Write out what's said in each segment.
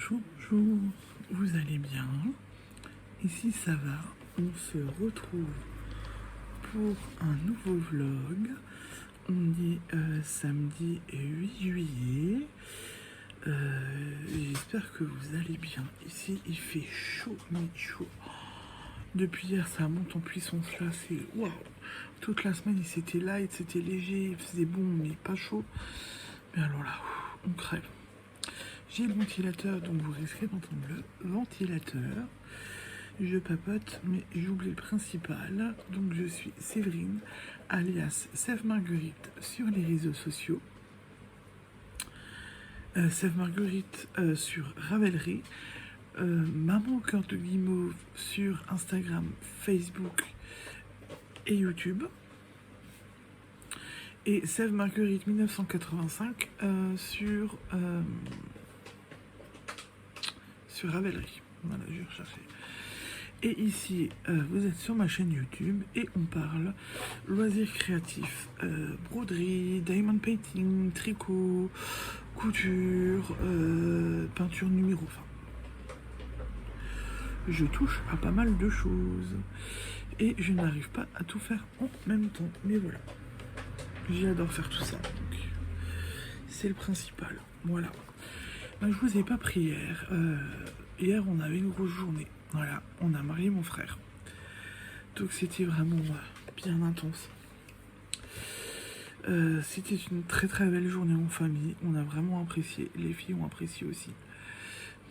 Bonjour, bonjour, vous allez bien? Ici ça va, on se retrouve pour un nouveau vlog. On est samedi 8 juillet. J'espère que vous allez bien. Ici il fait chaud, mais chaud. Depuis hier ça monte en puissance là, c'est waouh! Toute la semaine c'était light, c'était léger, il faisait bon mais pas chaud. Mais alors là, on crève. J'ai le ventilateur, donc vous risquez d'entendre le ventilateur. Je papote, mais j'oublie le principal. Donc je suis Séverine, alias Sève Marguerite sur les réseaux sociaux. Sève Marguerite sur Ravelry. Maman au cœur de guimauve sur Instagram, Facebook et YouTube. Et Sève Marguerite 1985 sur Ravelry. Voilà, je vais rechercher. Et ici, vous êtes sur ma chaîne YouTube et on parle loisirs créatifs, broderie, diamond painting, tricot, couture, peinture numéro. Enfin, je touche à pas mal de choses et je n'arrive pas à tout faire en même temps. Mais voilà, j'adore faire tout ça. Donc, c'est le principal. Voilà. Ben, je vous ai pas pris hier. Hier, on avait une grosse journée. Voilà, on a marié mon frère. Donc c'était vraiment bien intense. C'était une très très belle journée en famille. On a vraiment apprécié. Les filles ont apprécié aussi.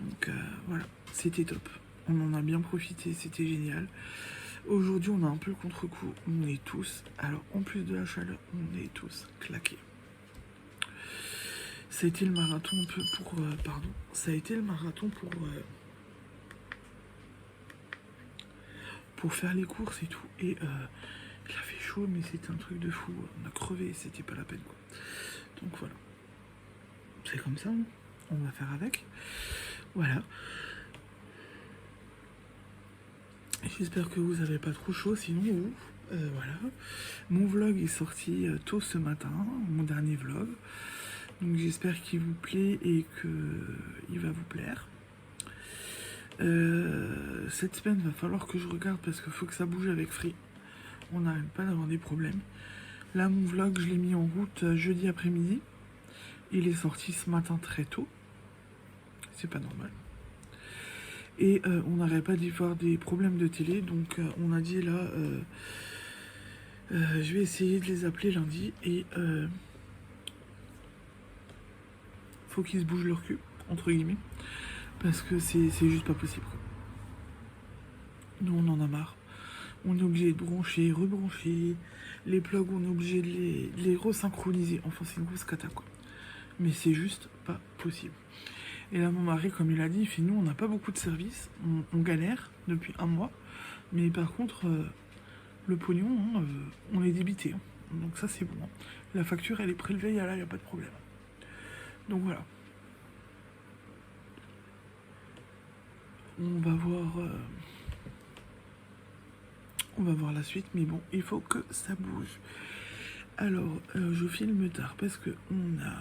Donc voilà, c'était top. On en a bien profité, c'était génial. Aujourd'hui, on a un peu le contre-coup. On est tous, alors en plus de la chaleur, on est tous claqués. Ça a été le marathon un peu pour... pardon. Ça a été le marathon pour faire les courses et tout. Et il a fait chaud, mais c'était un truc de fou. On a crevé, c'était pas la peine, quoi. Donc voilà. C'est comme ça, hein. On va faire avec. Voilà. J'espère que vous avez pas trop chaud, sinon vous... voilà. Mon vlog est sorti tôt ce matin, mon dernier vlog. Donc j'espère qu'il vous plaît et qu'il va vous plaire. Cette semaine, va falloir que je regarde parce qu'il faut que ça bouge avec Free. On n'arrête pas d'avoir des problèmes. Là, mon vlog, je l'ai mis en route jeudi après-midi. Il est sorti ce matin très tôt. C'est pas normal. Et on n'arrête pas d'y voir des problèmes de télé. Donc on a dit là, je vais essayer de les appeler lundi. Et faut qu'ils se bougent leur cul, entre guillemets. Parce que c'est juste pas possible, quoi. Nous, on en a marre. On est obligé de brancher, rebrancher. Les plugs, on est obligé de les resynchroniser. Enfin, c'est une grosse cata, quoi. Mais c'est juste pas possible. Et là, mon mari, comme il a dit, il fait, nous, on n'a pas beaucoup de services. On galère depuis un mois. Mais par contre, le pognon, hein, on est débité. Hein. Donc ça, c'est bon. Hein. La facture, elle est prélevée, là, il n'y a pas de problème. Donc voilà. On va voir la suite, mais bon, il faut que ça bouge. Alors, je filme tard parce que on a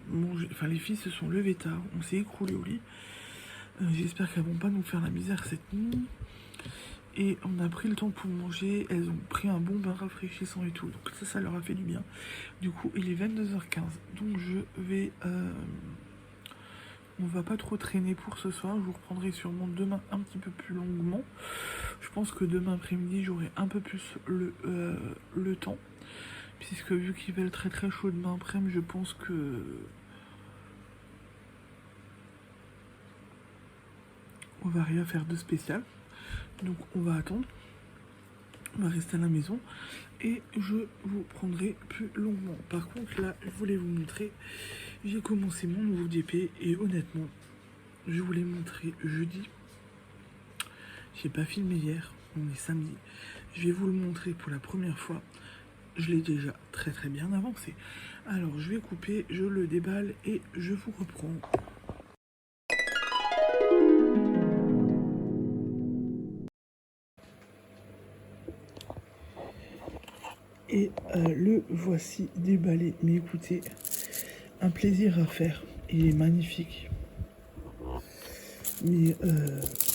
mangé, enfin les filles se sont levées tard, on s'est écroulé au lit. J'espère qu'elles vont pas nous faire la misère cette nuit. Et on a pris le temps pour manger, elles ont pris un bon bain rafraîchissant et tout, donc ça leur a fait du bien. Du coup, il est 22h15, donc je vais... on va pas trop traîner pour ce soir, je vous reprendrai sûrement demain un petit peu plus longuement. Je pense que demain après-midi, j'aurai un peu plus le temps. Puisque vu qu'il va être très très chaud demain après-midi, je pense que... on va rien faire de spécial. Donc on va attendre. On va rester à la maison. Et je vous prendrai plus longuement. Par contre, là, je voulais vous montrer. J'ai commencé mon nouveau DP. Et honnêtement, je vous l'ai montré jeudi. J'ai pas filmé hier. On est samedi. Je vais vous le montrer pour la première fois. Je l'ai déjà très très bien avancé. Alors je vais couper, je le déballe et je vous reprends. Et le voici déballé. Mais écoutez, un plaisir à faire. Il est magnifique. mais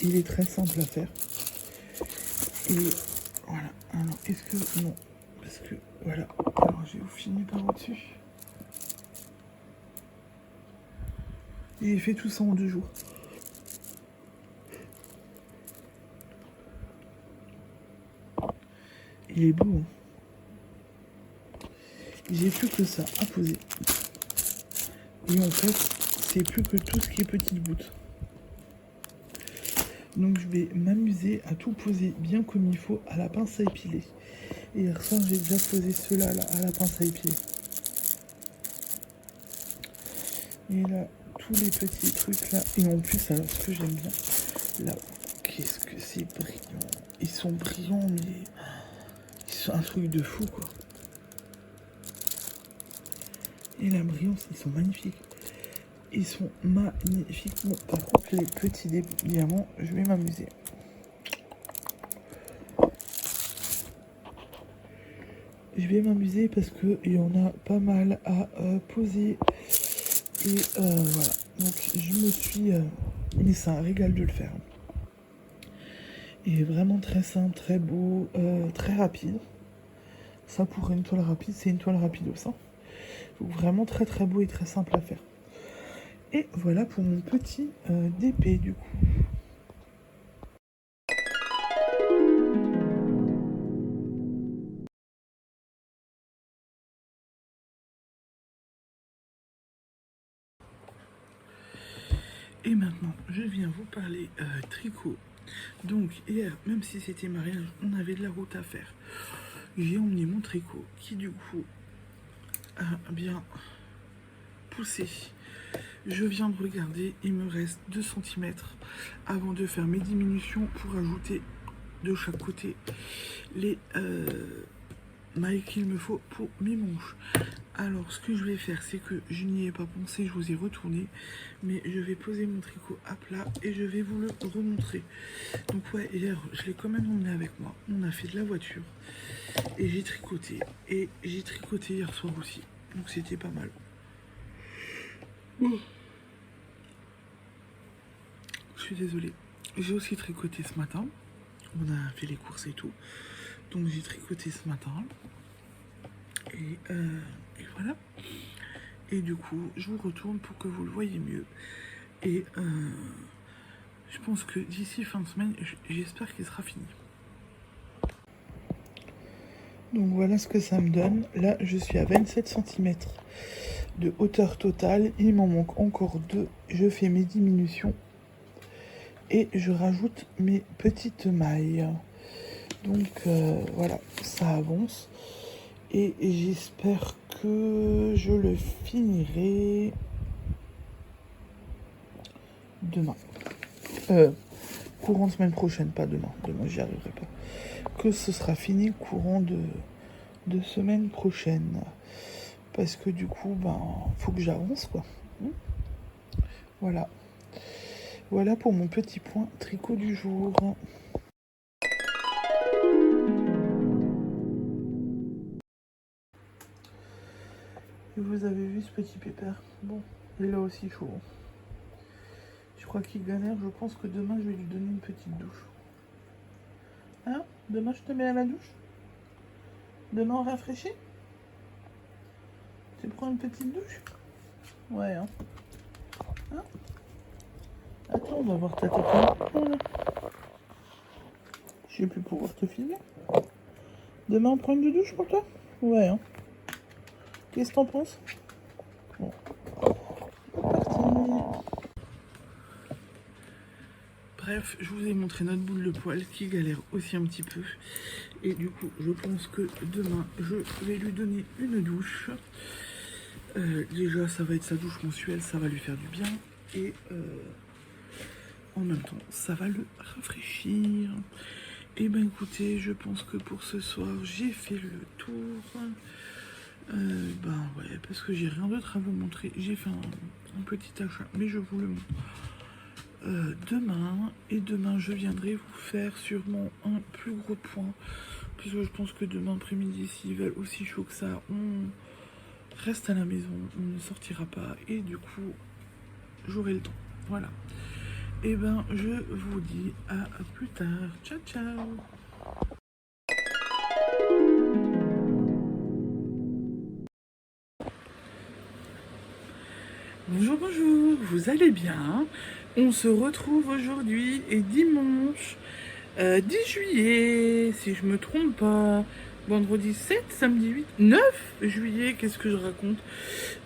il est très simple à faire. Et voilà, alors est-ce que... Non, parce que voilà, alors je vais vous filmer par au-dessus. J'ai fait tout ça en 2 jours. Il est beau, hein. J'ai plus que ça à poser. Et en fait, c'est plus que tout ce qui est petite boute. Donc je vais m'amuser à tout poser bien comme il faut à la pince à épiler. Et hier soir, j'ai déjà posé ceux-là là, à la pince à épiler. Et là, tous les petits trucs là. Et en plus, alors ce que j'aime bien, là, qu'est-ce que c'est brillant. Ils sont brillants, mais c'est un truc de fou quoi. Et la brillance, ils sont magnifiques. Ils sont magnifiques. Bon, par contre, les petits diamants, je vais m'amuser. Je vais m'amuser parce qu'il y en a pas mal à poser. Et voilà. Donc, je me suis... mais c'est un régal de le faire. Et vraiment très simple, très beau, très rapide. Ça, pour une toile rapide, c'est une toile rapide aussi. Donc, vraiment très très beau et très simple à faire. Et voilà pour mon petit DP du coup. Et maintenant, je viens vous parler tricot. Donc hier, même si c'était mariage, on avait de la route à faire. J'ai emmené mon tricot qui du coup a bien poussé. Je viens de regarder, il me reste 2 cm avant de faire mes diminutions pour ajouter de chaque côté les mailles qu'il me faut pour mes manches. Alors ce que je vais faire, c'est que je n'y ai pas pensé, je vous ai retourné, mais je vais poser mon tricot à plat et je vais vous le remontrer. Donc ouais, hier je l'ai quand même emmené avec moi, on a fait de la voiture et j'ai tricoté hier soir aussi, donc c'était pas mal. Je suis désolée. J'ai aussi tricoté ce matin. On a fait les courses et tout. Donc j'ai tricoté ce matin. Et voilà. Et du coup, je vous retourne pour que vous le voyez mieux. Et je pense que d'ici fin de semaine, j'espère qu'il sera fini. Donc voilà ce que ça me donne. Là, je suis à 27 cm de hauteur totale. Il m'en manque encore 2. Je fais mes diminutions. Et je rajoute mes petites mailles. Donc voilà, ça avance. Et j'espère que je le finirai demain. Courant de semaine prochaine, pas demain. Demain, j'y arriverai pas. Que ce sera fini courant de semaine prochaine. Parce que du coup, ben, faut que j'avance, quoi. Voilà. Voilà pour mon petit point tricot du jour. Vous avez vu ce petit pépère? Bon, il est là aussi chaud. Je crois qu'il galère. Je pense que demain, je vais lui donner une petite douche. Hein? Demain, je te mets à la douche? Demain, on rafraîchit? Tu prends une petite douche? Ouais, hein? Hein? Attends, on va voir ta tête. Voilà. Je vais plus pouvoir te filmer. Demain, on prend une douche pour toi? Ouais, hein? Qu'est-ce que t'en penses? Bon. C'est parti. Bref, je vous ai montré notre boule de poil qui galère aussi un petit peu. Et du coup, je pense que demain, je vais lui donner une douche. Déjà, ça va être sa douche mensuelle, ça va lui faire du bien. Et en même temps, ça va le rafraîchir. Et ben écoutez, je pense que pour ce soir, j'ai fait le tour. Ben ouais, parce que j'ai rien d'autre à vous montrer. J'ai fait un petit achat, mais je vous le montre demain. Et demain, je viendrai vous faire sûrement un plus gros point. Puisque je pense que demain après-midi, s'il va aussi chaud que ça, on reste à la maison, on ne sortira pas. Et du coup, j'aurai le temps. Voilà. Et ben, je vous dis à plus tard. Ciao, ciao. Bonjour, bonjour, vous allez bien? On se retrouve aujourd'hui et dimanche 10 juillet, si je me trompe pas. Vendredi 7, samedi 8, 9 juillet, qu'est-ce que je raconte?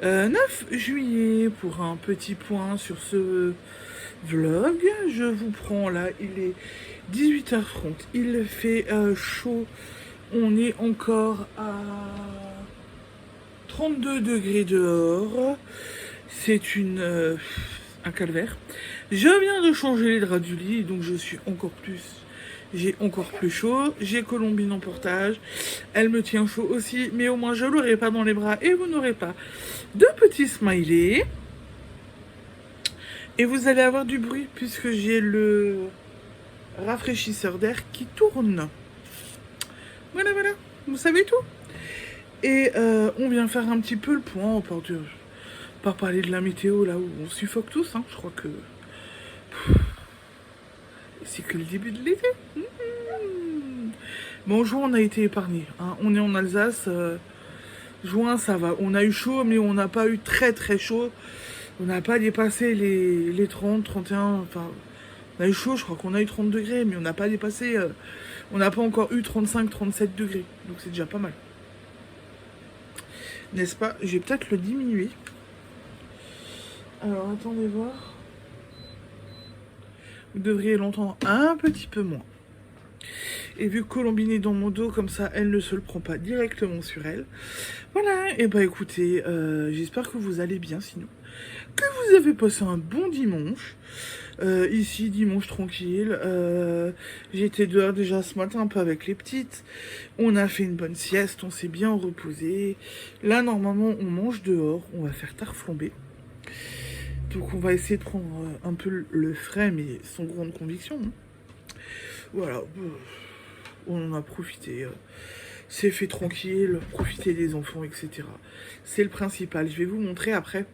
9 juillet pour un petit point sur ce vlog. Je vous prends là, il est 18h30, il fait chaud. On est encore à 32 degrés dehors. C'est un calvaire. Je viens de changer les draps du lit, donc j'ai encore plus chaud. J'ai Colombine en portage. Elle me tient chaud aussi, mais au moins je l'aurai pas dans les bras et vous n'aurez pas de petits smileys. Et vous allez avoir du bruit puisque j'ai le rafraîchisseur d'air qui tourne. Voilà, voilà. Vous savez tout. Et on vient faire un petit peu le point, pas parler de la météo là où on suffoque tous, hein. Je crois que c'est que le début de l'été. Bon, juin, on a été épargné, hein. On est en Alsace. Juin, ça va. On a eu chaud, mais on n'a pas eu très très chaud. On n'a pas dépassé les 30, 31. Enfin, on a eu chaud, je crois qu'on a eu 30 degrés, mais on n'a pas dépassé. On n'a pas encore eu 35, 37 degrés. Donc c'est déjà pas mal. N'est-ce pas? Je vais peut-être le diminuer. Alors, attendez voir. Vous devriez l'entendre un petit peu moins. Et vu que Colombine est dans mon dos, comme ça, elle ne se le prend pas directement sur elle. Voilà, et bah écoutez, j'espère que vous allez bien sinon. Que vous avez passé un bon dimanche. Ici, dimanche tranquille. J'étais dehors déjà ce matin un peu avec les petites. On a fait une bonne sieste, on s'est bien reposé. Là, normalement, on mange dehors. On va faire tarte flambée. Donc on va essayer de prendre un peu le frais, mais sans grande conviction. Hein. Voilà, on en a profité. C'est fait tranquille, profiter des enfants, etc. C'est le principal. Je vais vous montrer après.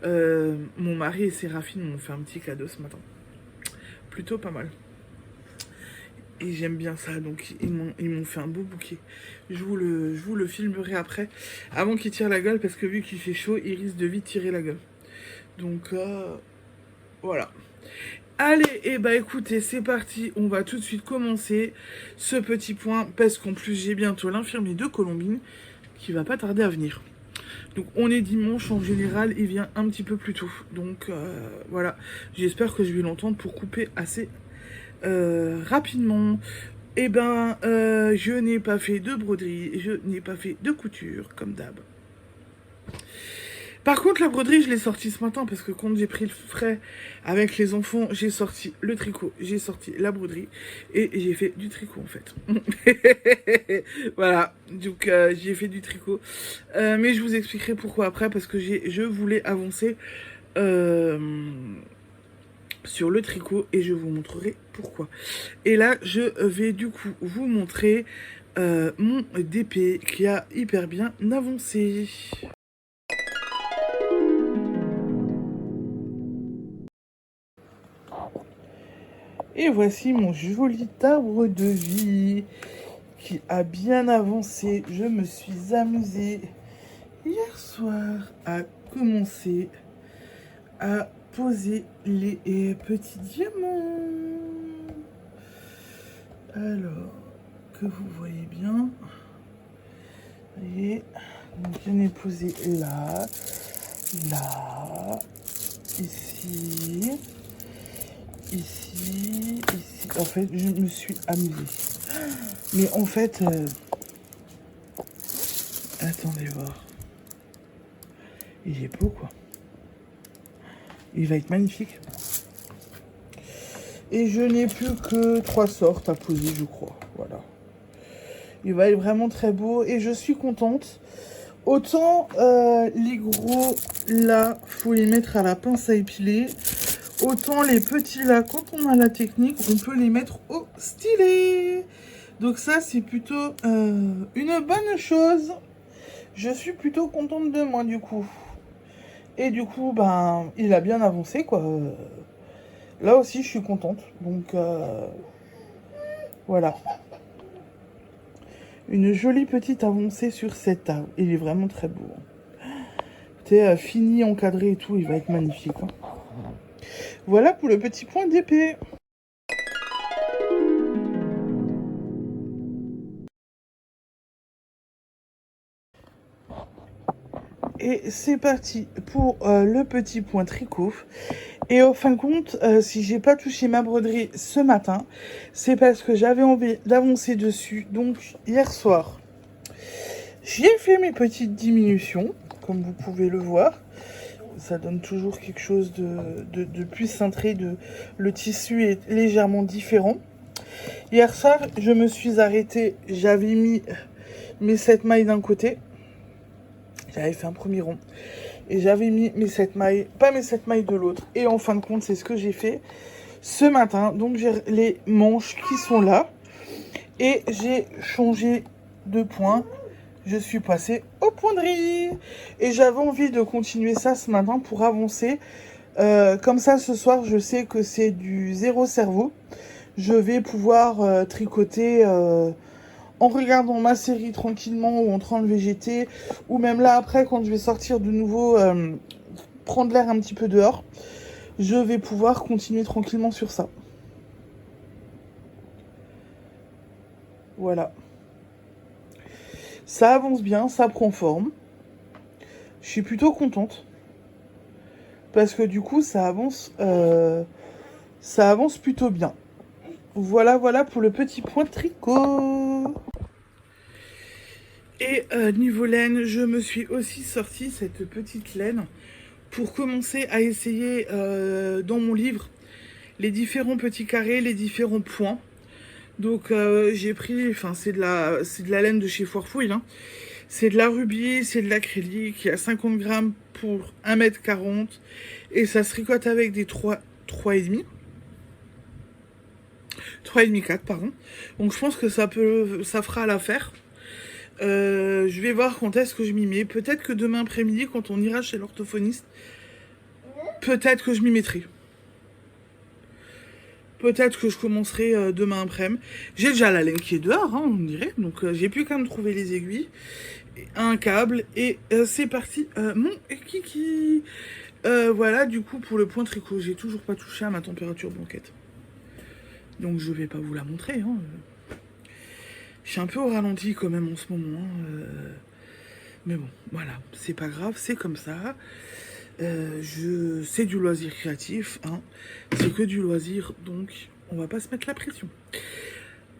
Mon mari et Séraphine m'ont fait un petit cadeau ce matin. Plutôt pas mal. Et j'aime bien ça, donc ils m'ont fait un beau bouquet. Je vous le filmerai après, avant qu'il tire la gueule, parce que vu qu'il fait chaud, il risque de vite tirer la gueule. Donc voilà. Allez, et bah écoutez, c'est parti. On va tout de suite commencer ce petit point, parce qu'en plus j'ai bientôt l'infirmier de Colombine qui va pas tarder à venir. Donc on est dimanche, en général il vient un petit peu plus tôt. Donc voilà, j'espère que je vais l'entendre pour couper assez rapidement. Et ben je n'ai pas fait de broderie, je n'ai pas fait de couture comme d'hab. Par contre, la broderie, je l'ai sortie ce matin parce que quand j'ai pris le frais avec les enfants, j'ai sorti le tricot, j'ai sorti la broderie et j'ai fait du tricot en fait. Voilà, donc j'ai fait du tricot. Mais je vous expliquerai pourquoi après parce que je voulais avancer sur le tricot et je vous montrerai pourquoi. Et là, je vais du coup vous montrer mon DP qui a hyper bien avancé. Et voici mon joli arbre de vie qui a bien avancé. Je me suis amusée hier soir à commencer à poser les petits diamants. Alors, que vous voyez bien. Et donc j'en ai posé là, là, ici. Ici. En fait, je me suis amusée. Mais en fait, attendez voir. Il est beau, quoi. Il va être magnifique. Et je n'ai plus que 3 sortes à poser, je crois. Voilà. Il va être vraiment très beau. Et je suis contente. Autant les gros, là, faut les mettre à la pince à épiler. Autant les petits là, quand on a la technique, on peut les mettre au stylet. Donc ça, c'est plutôt une bonne chose. Je suis plutôt contente de moi, du coup. Et du coup, ben, il a bien avancé, quoi. Là aussi, je suis contente. Donc, voilà. Une jolie petite avancée sur cet arbre. Il est vraiment très beau. C'est fini, encadré et tout. Il va être magnifique. Hein. Voilà pour le petit point d'épée. Et c'est parti pour le petit point tricot. Et au fin de compte, si j'ai pas touché ma broderie ce matin, c'est parce que j'avais envie d'avancer dessus. Donc hier soir, j'ai fait mes petites diminutions, comme vous pouvez le voir. Ça donne toujours quelque chose de plus cintré. Le tissu est légèrement différent. Hier soir, je me suis arrêtée. J'avais mis mes 7 mailles d'un côté. J'avais fait un premier rond. Et j'avais mis mes 7 mailles, pas mes 7 mailles de l'autre. Et en fin de compte, c'est ce que j'ai fait ce matin. Donc j'ai les manches qui sont là. Et j'ai changé de point. Je suis passée au point de riz. Et j'avais envie de continuer ça ce matin pour avancer. Comme ça, ce soir, je sais que c'est du zéro cerveau. Je vais pouvoir tricoter en regardant ma série tranquillement ou en train de végéter. Ou même là, après, quand je vais sortir de nouveau, prendre l'air un petit peu dehors, je vais pouvoir continuer tranquillement sur ça. Voilà. Ça avance bien, ça prend forme. Je suis plutôt contente. Parce que du coup, ça avance plutôt bien. Voilà, voilà pour le petit point tricot. Et niveau laine, je me suis aussi sorti cette petite laine pour commencer à essayer dans mon livre les différents petits carrés, les différents points. Donc j'ai pris, enfin c'est de la laine de chez Foirefouille, hein. C'est de la rubis, c'est de l'acrylique, il y a 50 grammes pour 1,40 m et ça se tricote avec des 3,5. 3,5, 4, pardon. Donc je pense que ça fera l'affaire. Je vais voir quand est-ce que je m'y mets. Peut-être que demain après-midi, quand on ira chez l'orthophoniste, peut-être que je m'y mettrai. Peut-être que je commencerai demain après-midi. J'ai déjà la laine qui est dehors, hein, on dirait. Donc j'ai plus qu'à me trouver les aiguilles, un câble et c'est parti. Mon kiki. Voilà, du coup pour le point tricot, j'ai toujours pas touché à ma température blanquette. Donc je vais pas vous la montrer. Hein. Je suis un peu au ralenti quand même en ce moment. Mais bon, voilà, c'est pas grave, c'est comme ça. C'est du loisir créatif, hein. C'est que du loisir, donc on va pas se mettre la pression.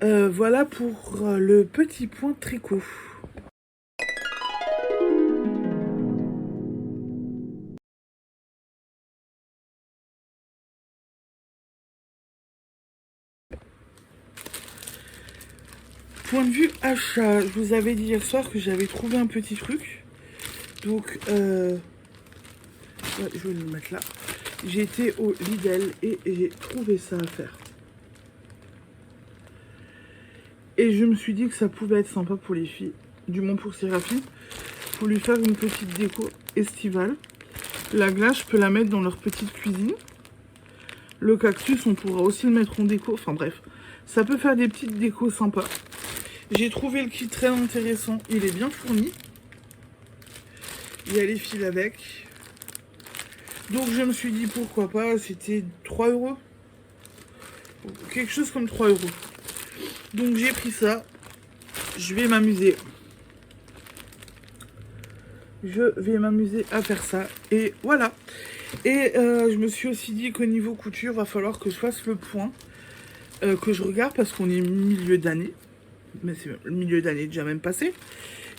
Voilà pour le petit point tricot. Point de vue achat, je vous avais dit hier soir que j'avais trouvé un petit truc. Donc, ouais, je vais le mettre là. J'ai été au Lidl et j'ai trouvé ça à faire. Et je me suis dit que ça pouvait être sympa pour les filles, du moins pour Séraphine, pour lui faire une petite déco estivale. La glace, je peux la mettre dans leur petite cuisine. Le cactus, on pourra aussi le mettre en déco. Enfin bref, ça peut faire des petites décos sympas. J'ai trouvé le kit très intéressant. Il est bien fourni. Il y a les fils avec. Donc je me suis dit pourquoi pas. C'était 3 €. Quelque chose comme 3 €. Donc j'ai pris ça. Je vais m'amuser. Je vais m'amuser à faire ça. Et voilà. Et je me suis aussi dit qu'au niveau couture, va falloir que je fasse le point. Que je regarde parce qu'on est milieu d'année. Mais c'est le milieu d'année déjà même passé.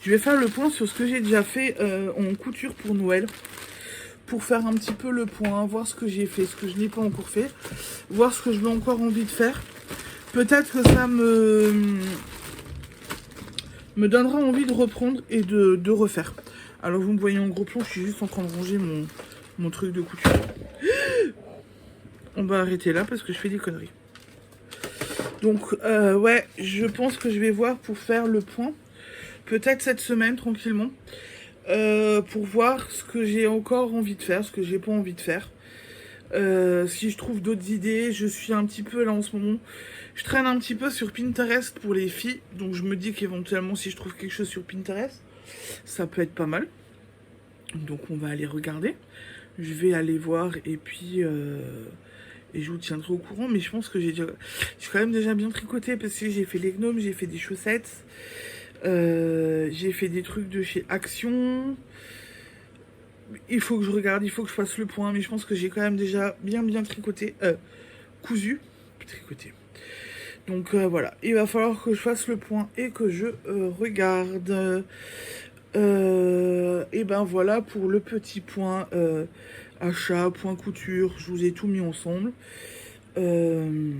Je vais faire le point sur ce que j'ai déjà fait en couture pour Noël. Pour faire un petit peu le point, voir ce que j'ai fait, ce que je n'ai pas encore fait. Voir ce que je veux encore envie de faire. Peut-être que ça me donnera envie de reprendre et de refaire. Alors vous me voyez en gros plan, je suis juste en train de ranger mon truc de couture. On va arrêter là parce que je fais des conneries. Donc ouais, je pense que je vais voir pour faire le point. Peut-être cette semaine tranquillement. Pour voir ce que j'ai encore envie de faire, ce que j'ai pas envie de faire. Si je trouve d'autres idées, je suis un petit peu là en ce moment. Je traîne un petit peu sur Pinterest pour les filles. Donc je me dis qu'éventuellement si je trouve quelque chose sur Pinterest, ça peut être pas mal. Donc on va aller regarder. Je vais aller voir et puis et je vous tiendrai au courant. Mais je pense que j'ai quand même déjà bien tricoté parce que j'ai fait les gnomes, j'ai fait des chaussettes, j'ai fait des trucs de chez Action. Il faut que je regarde, il faut que je fasse le point, mais je pense que j'ai quand même déjà bien tricoté, cousu, tricoté. Donc voilà, il va falloir que je fasse le point et que je regarde. Et ben voilà pour le petit point achat, point couture, je vous ai tout mis ensemble. Est-ce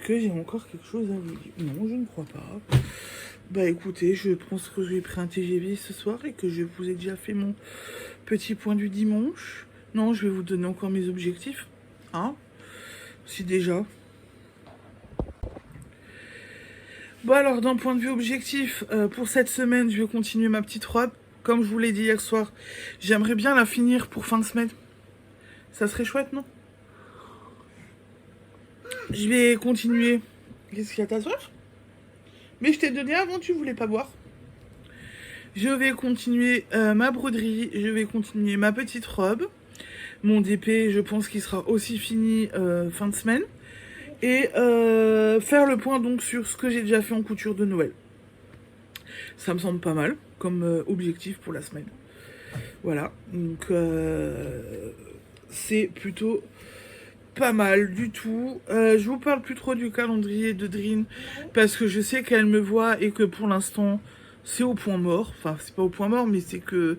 que j'ai encore quelque chose à vous dire? Non, je ne crois pas. Bah écoutez, je pense que j'ai pris un TGV ce soir et que je vous ai déjà fait mon petit point du dimanche. Non, je vais vous donner encore mes objectifs. Hein? Si déjà. Bon alors, d'un point de vue objectif, pour cette semaine, je vais continuer ma petite robe. Comme je vous l'ai dit hier soir, j'aimerais bien la finir pour fin de semaine. Ça serait chouette, non? Je vais continuer. Qu'est-ce qu'il y a, ta soif? Mais je t'ai donné avant, tu voulais pas boire. Je vais continuer ma broderie, je vais continuer ma petite robe. Mon DP, je pense qu'il sera aussi fini fin de semaine. Et faire le point donc sur ce que j'ai déjà fait en couture de Noël. Ça me semble pas mal comme objectif pour la semaine. Voilà, donc c'est plutôt pas mal du tout. Je vous parle plus trop du calendrier de Drin parce que je sais qu'elle me voit et que pour l'instant c'est au point mort. Enfin, c'est pas au point mort, mais c'est que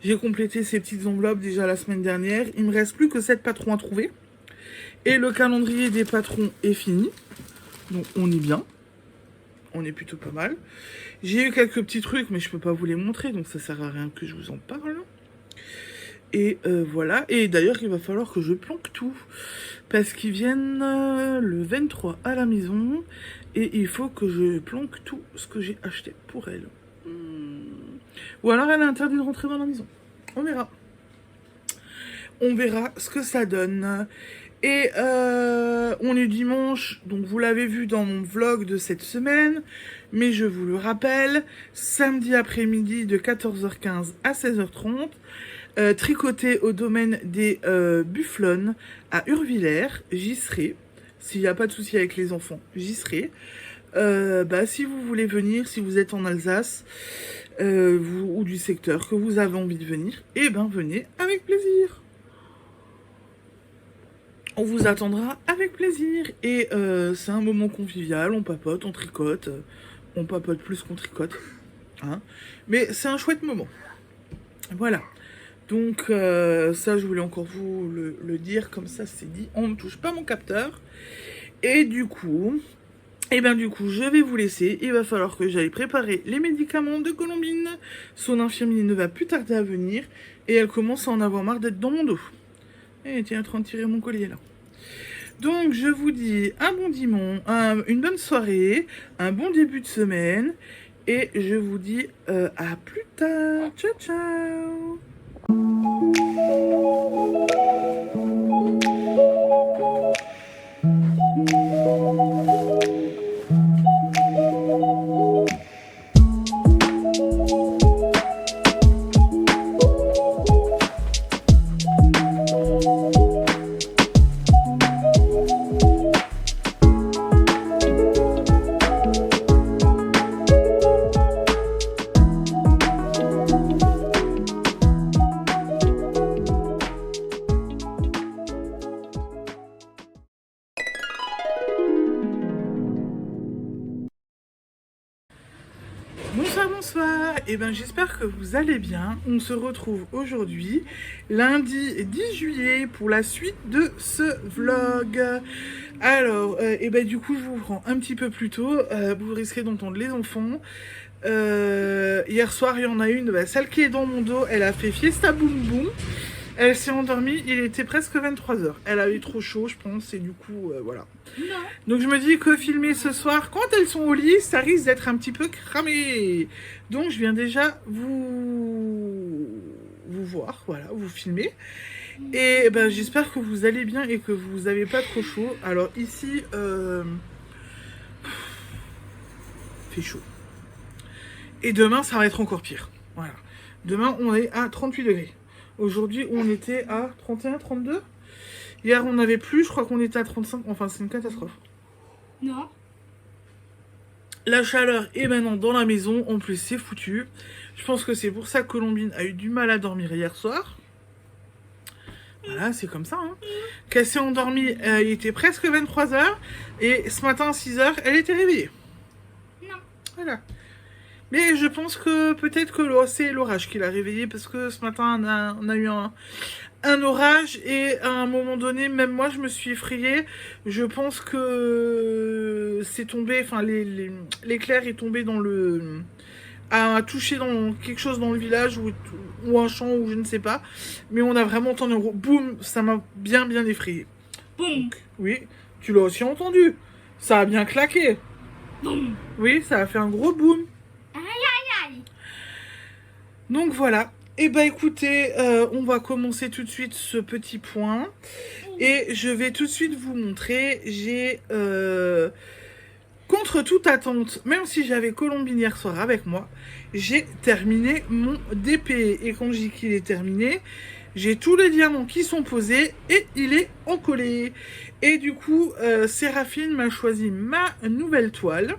j'ai complété ces petites enveloppes déjà la semaine dernière. Il me reste plus que 7 patrons à trouver. Et le calendrier des patrons est fini. Donc on est bien. On est plutôt pas mal. J'ai eu quelques petits trucs, mais je peux pas vous les montrer. Donc ça sert à rien que je vous en parle. Et voilà. Et d'ailleurs, il va falloir que je planque tout. Parce qu'ils viennent le 23 à la maison. Et il faut que je planque tout ce que j'ai acheté pour elle. Ou alors elle a interdit de rentrer dans la maison. On verra. On verra ce que ça donne. Et on est dimanche, donc vous l'avez vu dans mon vlog de cette semaine, mais je vous le rappelle, samedi après-midi de 14h15 à 16h30, tricoté au domaine des Bufflonnes à Urvillers, j'y serai. S'il n'y a pas de souci avec les enfants, j'y serai. Si vous voulez venir, si vous êtes en Alsace, ou du secteur, que vous avez envie de venir, eh ben venez avec plaisir. On vous attendra avec plaisir. Et c'est un moment convivial, on papote, on tricote. On papote plus qu'on tricote. Hein, mais c'est un chouette moment. Voilà. Donc ça, je voulais encore vous le dire, comme ça c'est dit. On ne touche pas mon capteur. Et du coup... je vais vous laisser. Il va falloir que j'aille préparer les médicaments de Colombine. Son infirmier ne va plus tarder à venir. Et elle commence à en avoir marre d'être dans mon dos. Et tu es en train de tirer mon collier là. Donc je vous dis un bon dimanche, une bonne soirée, un bon début de semaine. Et je vous dis à plus tard. Ciao ciao. Bonsoir, et j'espère que vous allez bien. On se retrouve aujourd'hui, lundi 10 juillet, pour la suite de ce vlog. Alors, du coup, je vous prends un petit peu plus tôt. Vous risquez d'entendre les enfants. Hier soir, il y en a une, celle qui est dans mon dos, elle a fait fiesta boum boum. Elle s'est endormie, il était presque 23h. Elle avait trop chaud, je pense, et du coup, voilà. Non. Donc je me dis que filmer ce soir, quand elles sont au lit, ça risque d'être un petit peu cramé. Donc je viens déjà vous voir, voilà, vous filmer. Et ben, j'espère que vous allez bien et que vous n'avez pas trop chaud. Alors ici, fait chaud. Et demain, ça va être encore pire. Voilà. Demain, on est à 38 degrés. Aujourd'hui, on était à 31, 32. Hier, on n'avait plus. Je crois qu'on était à 35. Enfin, c'est une catastrophe. Non. La chaleur est maintenant dans la maison. En plus, c'est foutu. Je pense que c'est pour ça que Colombine a eu du mal à dormir hier soir. Voilà, c'est comme ça. Hein. Qu'elle s'est endormie, il était presque 23h. Et ce matin, à 6h, elle était réveillée. Non. Voilà. Mais je pense que peut-être que c'est l'orage qui l'a réveillée. Parce que ce matin, on a eu un orage. Et à un moment donné, même moi, je me suis effrayée. Je pense que c'est tombé... Enfin, l'éclair est tombé dans le... a touché dans quelque chose dans le village ou un champ ou je ne sais pas. Mais on a vraiment entendu un gros boum, ça m'a bien effrayé. Boum. Oui, tu l'as aussi entendu. Ça a bien claqué. Boum. Oui, ça a fait un gros boum. Aïe, aïe, aïe. Donc voilà. Et bah écoutez, on va commencer tout de suite ce petit point. Et je vais tout de suite vous montrer. J'ai... contre toute attente, même si j'avais Colombine hier soir avec moi, j'ai terminé mon DP. Et quand je dis qu'il est terminé, j'ai tous les diamants qui sont posés et il est encollé. Et du coup, Séraphine m'a choisi ma nouvelle toile.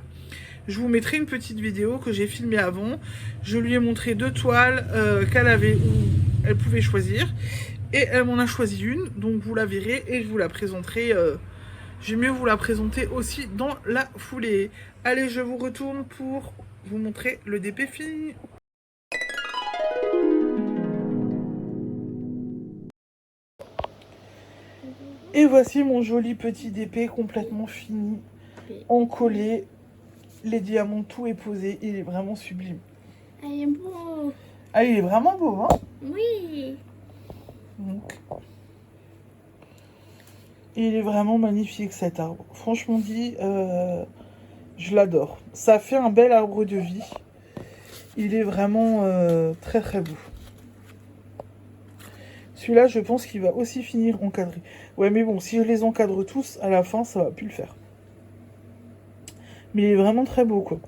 Je vous mettrai une petite vidéo que j'ai filmée avant. Je lui ai montré 2 toiles qu'elle avait où elle pouvait choisir. Et elle m'en a choisi une, donc vous la verrez et je vous la présenterai... J'ai mieux vous la présenter aussi dans la foulée. Allez, je vous retourne pour vous montrer le DP fini. Et voici mon joli petit DP complètement fini, encollé. Les diamants, tout est posé. Il est vraiment sublime. Il est beau. Ah, il est vraiment beau, hein? Oui. Donc... il est vraiment magnifique cet arbre. Franchement dit, je l'adore. Ça fait un bel arbre de vie. Il est vraiment très beau. Celui-là, je pense qu'il va aussi finir encadré. Ouais, mais bon, si je les encadre tous, à la fin, ça va plus le faire. Mais il est vraiment très beau, quoi.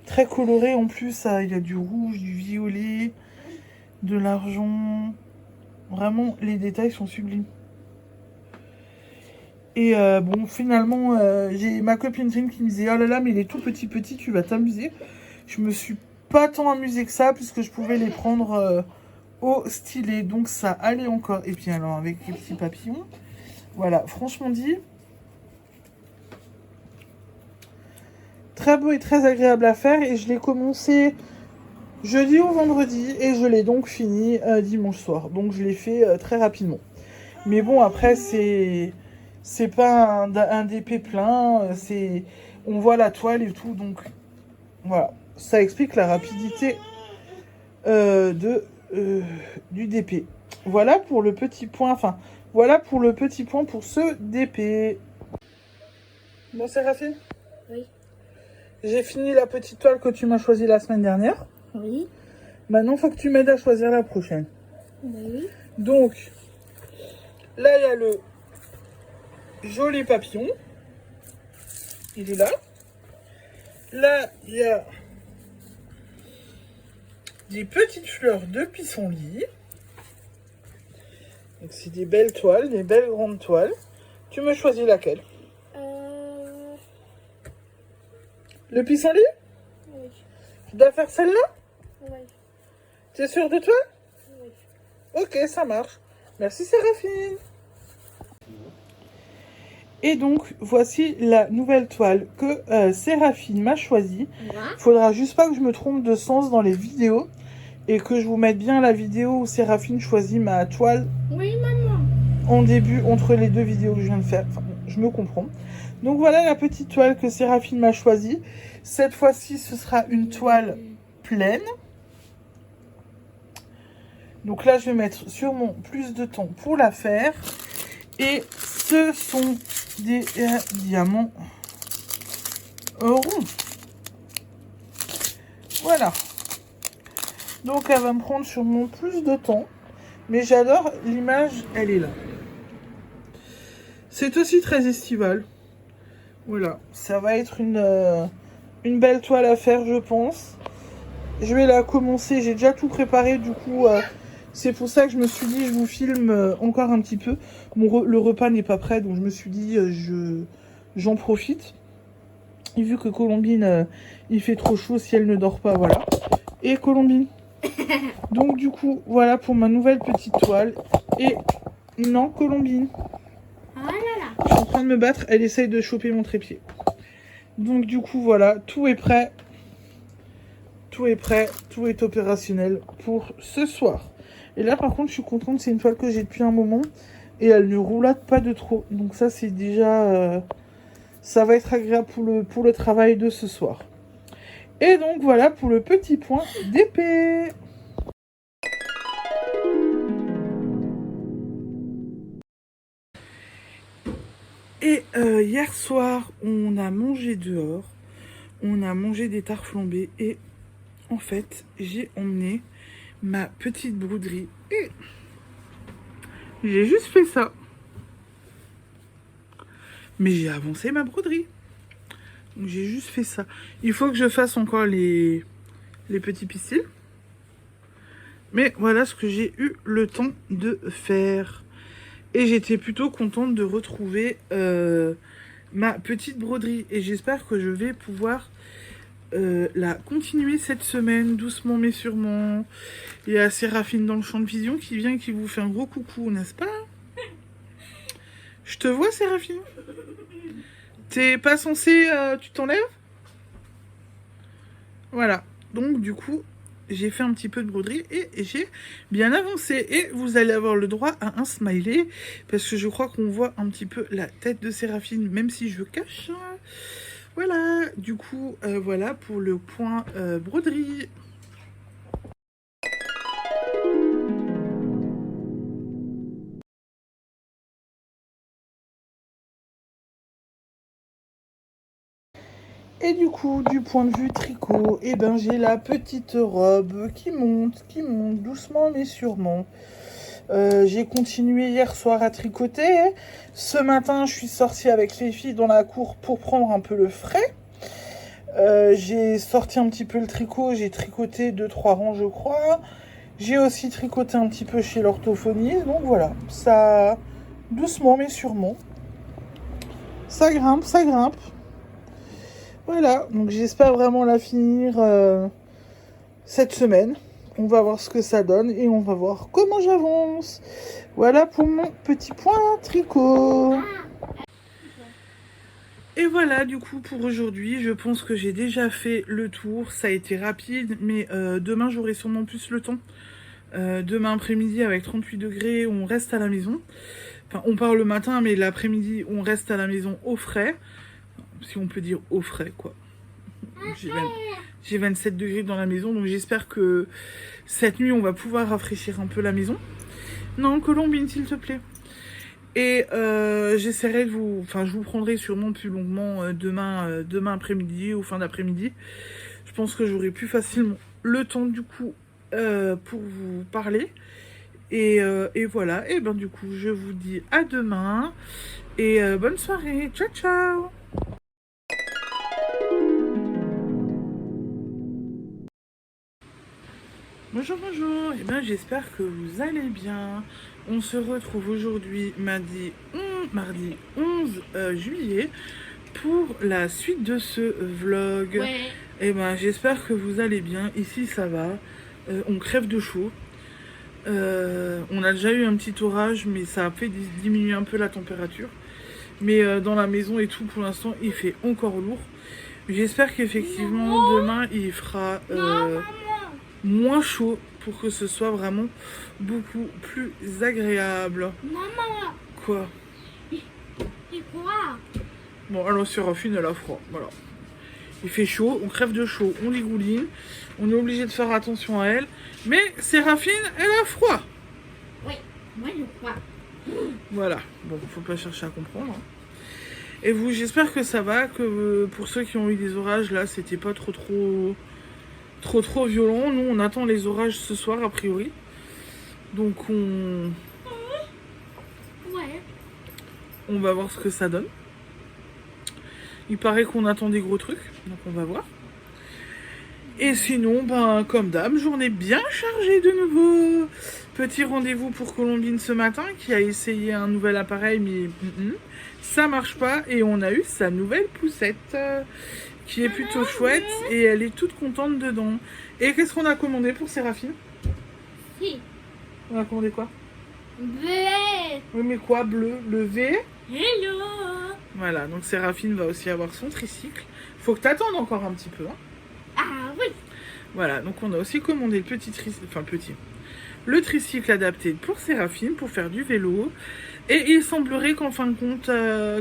Très coloré, en plus, ça, il y a du rouge, du violet, de l'argent. Vraiment, les détails sont sublimes. Et bon, finalement, j'ai ma copine Trine qui me disait « Oh là là, mais il est tout petit, tu vas t'amuser. » Je me suis pas tant amusée que ça, puisque je pouvais les prendre au stylet. Donc ça allait encore. Et puis alors, avec les petits papillons. Voilà, franchement dit, très beau et très agréable à faire. Et je l'ai commencé jeudi ou vendredi. Et je l'ai donc fini dimanche soir. Donc je l'ai fait très rapidement. Mais bon, après, c'est pas un DP plein, on voit la toile et tout, donc voilà. Ça explique la rapidité du DP. Voilà pour le petit point, voilà pour le petit point pour ce DP. Bon, Séraphine? Oui. J'ai fini la petite toile que tu m'as choisie la semaine dernière. Oui. Maintenant, il faut que tu m'aides à choisir la prochaine. Oui. Donc, là, il y a le joli papillon. Il est là. Là, il y a des petites fleurs de pissenlit. Donc, c'est des belles toiles, des belles grandes toiles. Tu me choisis laquelle? Le pissenlit? Oui. Tu dois faire celle-là? Oui. Tu es sûre de toi? Oui. Ok, ça marche. Merci Séraphine. Et donc, voici la nouvelle toile que Séraphine m'a choisie. Il faudra juste pas que je me trompe de sens dans les vidéos. Et que je vous mette bien la vidéo où Séraphine choisit ma toile. Oui, maman. En début, entre les 2 vidéos que je viens de faire. Enfin, je me comprends. Donc voilà la petite toile que Séraphine m'a choisie. Cette fois-ci, ce sera une toile pleine. Donc là, je vais mettre sur mon plus de temps pour la faire. Et ce sont des diamants ronds. Voilà. Donc elle va me prendre sur mon plus de temps. Mais j'adore l'image, elle est là. C'est aussi très estival. Voilà, ça va être une belle toile à faire, je pense. Je vais la commencer, j'ai déjà tout préparé, du coup, c'est pour ça que je me suis dit, je vous filme encore un petit peu. Le repas n'est pas prêt, donc je me suis dit, j'en profite. Et vu que Colombine, il fait trop chaud, si elle ne dort pas, voilà. Et Colombine. Donc du coup, voilà pour ma nouvelle petite toile. Et non, Colombine. Ah là là. Je suis en train de me battre, elle essaye de choper mon trépied. Donc du coup, voilà, tout est prêt. Tout est prêt, tout est opérationnel pour ce soir. Et là, par contre, je suis contente, c'est une toile que j'ai depuis un moment. Et elle ne roulade pas de trop. Donc ça, c'est déjà... ça va être agréable pour le travail de ce soir. Et donc, voilà pour le petit point d'épée. Et hier soir, on a mangé dehors. On a mangé des tartes flambées. Et en fait, j'ai emmené ma petite broderie. Et j'ai juste fait ça. Mais j'ai avancé ma broderie. Donc j'ai juste fait ça. Il faut que je fasse encore les petits pistils. Mais voilà ce que j'ai eu le temps de faire. Et j'étais plutôt contente de retrouver ma petite broderie. Et j'espère que je vais pouvoir la continuer cette semaine, doucement mais sûrement. Il y a Séraphine dans le champ de vision qui vient et qui vous fait un gros coucou, n'est-ce pas? Je te vois, Séraphine. T'es pas censé... tu t'enlèves? Voilà. Donc, du coup, j'ai fait un petit peu de broderie et j'ai bien avancé. Et vous allez avoir le droit à un smiley. Parce que je crois qu'on voit un petit peu la tête de Séraphine, même si je cache. Voilà. Du coup, voilà pour le point broderie. Et du coup, du point de vue tricot, eh ben, j'ai la petite robe qui monte doucement mais sûrement. J'ai continué hier soir à tricoter. Ce matin, je suis sortie avec les filles dans la cour pour prendre un peu le frais. J'ai sorti un petit peu le tricot, j'ai tricoté 2-3 rangs, je crois. J'ai aussi tricoté un petit peu chez l'orthophoniste. Donc voilà, ça, doucement mais sûrement. Ça grimpe, ça grimpe. Voilà, donc j'espère vraiment la finir cette semaine. On va voir ce que ça donne et on va voir comment j'avance. Voilà pour mon petit point tricot. Et voilà du coup pour aujourd'hui. Je pense que j'ai déjà fait le tour. Ça a été rapide, mais demain j'aurai sûrement plus le temps. Demain après-midi avec 38 degrés, on reste à la maison. Enfin, on part le matin, mais l'après-midi, on reste à la maison au frais. Si on peut dire au frais, quoi. J'ai 27 degrés dans la maison, donc j'espère que cette nuit, on va pouvoir rafraîchir un peu la maison. Non, Colombine, s'il te plaît. Et j'essaierai de vous... Enfin, je vous prendrai sûrement plus longuement demain après-midi ou fin d'après-midi. Je pense que j'aurai plus facilement le temps, du coup, pour vous parler. Et voilà. Et ben du coup, je vous dis à demain. Et bonne soirée. Ciao, ciao. Bonjour, bonjour, et bien j'espère que vous allez bien. On se retrouve aujourd'hui mardi 11 juillet pour la suite de ce vlog. Ouais. Et ben j'espère que vous allez bien, ici ça va, on crève de chaud. On a déjà eu un petit orage mais ça a fait diminuer un peu la température. Mais dans la maison et tout pour l'instant il fait encore lourd. J'espère qu'effectivement demain il fera... moins chaud pour que ce soit vraiment beaucoup plus agréable. Maman, Quoi? c'est quoi? Bon, alors Séraphine, elle a froid, voilà. Il fait chaud, on crève de chaud, on dégouline, on est obligé de faire attention à elle. Mais Séraphine, elle a froid. Oui, moi je crois. Voilà, bon, faut pas chercher à comprendre. Hein. Et vous, j'espère que ça va, que pour ceux qui ont eu des orages, là, c'était pas trop violent. Nous, on attend les orages ce soir, a priori. Donc on Ouais. va voir ce que ça donne. Il paraît qu'on attend des gros trucs, donc on va voir. Et sinon, ben, comme d'hab, journée bien chargée de nouveau. Petit rendez-vous pour Colombine ce matin qui a essayé un nouvel appareil, mais ça marche pas. Et on a eu sa nouvelle poussette qui est plutôt chouette et elle est toute contente dedans. Et qu'est-ce qu'on a commandé pour Séraphine? Si. On a commandé quoi? Bleu. Oui, mais quoi? Bleu? Le V? Hello. Voilà, donc Séraphine va aussi avoir son tricycle. Faut que t'attendes encore un petit peu, hein. Ah oui. Voilà, donc on a aussi commandé le petit tricycle, le tricycle adapté pour Séraphine, pour faire du vélo. Et il semblerait qu'en fin de compte,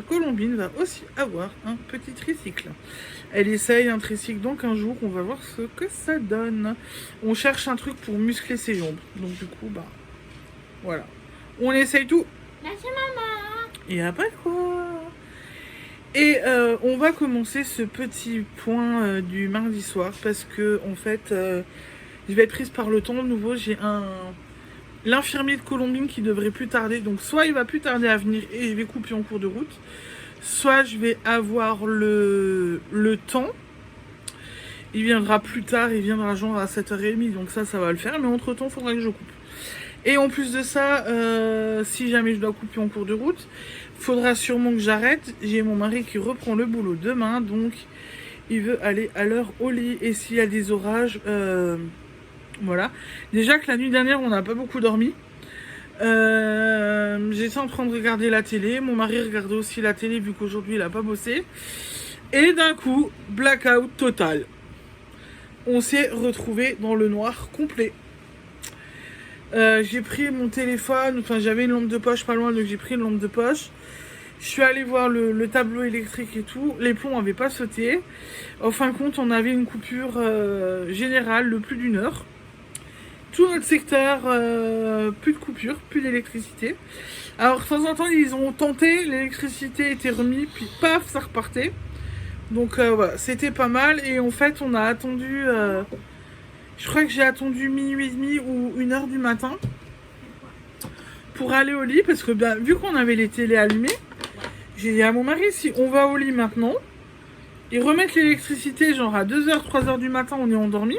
Colombine va aussi avoir un petit tricycle. Elle essaye un tricycle, donc un jour, on va voir ce que ça donne. On cherche un truc pour muscler ses jambes. Donc du coup, bah, voilà. On essaye tout. Merci maman. Et après quoi? Et on va commencer ce petit point du mardi soir parce que en fait, je vais être prise par le temps. De nouveau, j'ai l'infirmier de Colombine qui devrait plus tarder. Donc soit il va plus tarder à venir et je vais couper en cours de route, soit je vais avoir le temps. Il viendra plus tard, il viendra genre à 7h30, donc ça va le faire. Mais entre temps, il faudra que je coupe. Et en plus de ça, si jamais je dois couper en cours de route, faudra sûrement que j'arrête. J'ai mon mari qui reprend le boulot demain, donc il veut aller à l'heure au lit. Et s'il y a des orages, voilà. Déjà que la nuit dernière, on n'a pas beaucoup dormi. J'étais en train de regarder la télé. Mon mari regardait aussi la télé vu qu'aujourd'hui il n'a pas bossé. Et d'un coup, blackout total. On s'est retrouvé dans le noir complet. J'ai pris mon téléphone, enfin j'avais une lampe de poche pas loin, donc j'ai pris une lampe de poche. Je suis allée voir le tableau électrique et tout. Les plombs n'avaient pas sauté. En fin de compte, on avait une coupure générale de plus d'une heure. Tout notre secteur, plus de coupure, plus d'électricité. Alors de temps en temps, ils ont tenté, l'électricité était remise, puis paf, ça repartait. Donc voilà, c'était pas mal. Et en fait, on a attendu... je crois que j'ai attendu minuit et demi ou 1h du matin pour aller au lit parce que vu qu'on avait les télés allumées, j'ai dit à mon mari si on va au lit maintenant, ils remettent l'électricité genre à 2h, 3h du matin, on est endormi,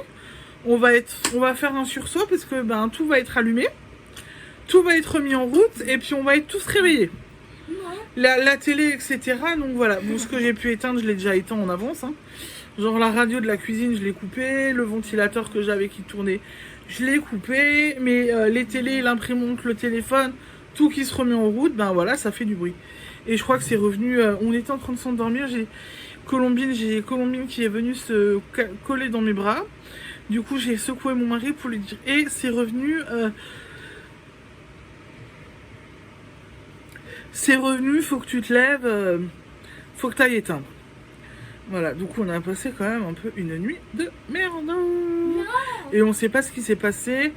on va faire un sursaut parce que tout va être allumé, tout va être mis en route et puis on va être tous réveillés. La télé, etc. Donc voilà, bon, ce que j'ai pu éteindre, je l'ai déjà éteint en avance, hein. Genre la radio de la cuisine, je l'ai coupé. Le ventilateur que j'avais qui tournait, je l'ai coupé. Mais les télés, l'imprimante, le téléphone, tout qui se remet en route, voilà, ça fait du bruit. Et je crois que c'est revenu... on était en train de s'endormir. J'ai Colombine qui est venue se coller dans mes bras. Du coup, j'ai secoué mon mari pour lui dire... Et c'est revenu... c'est revenu, faut que tu te lèves, faut que tu ailles éteindre. Voilà, donc on a passé quand même un peu une nuit de merde. Non. Et on sait pas ce qui s'est passé.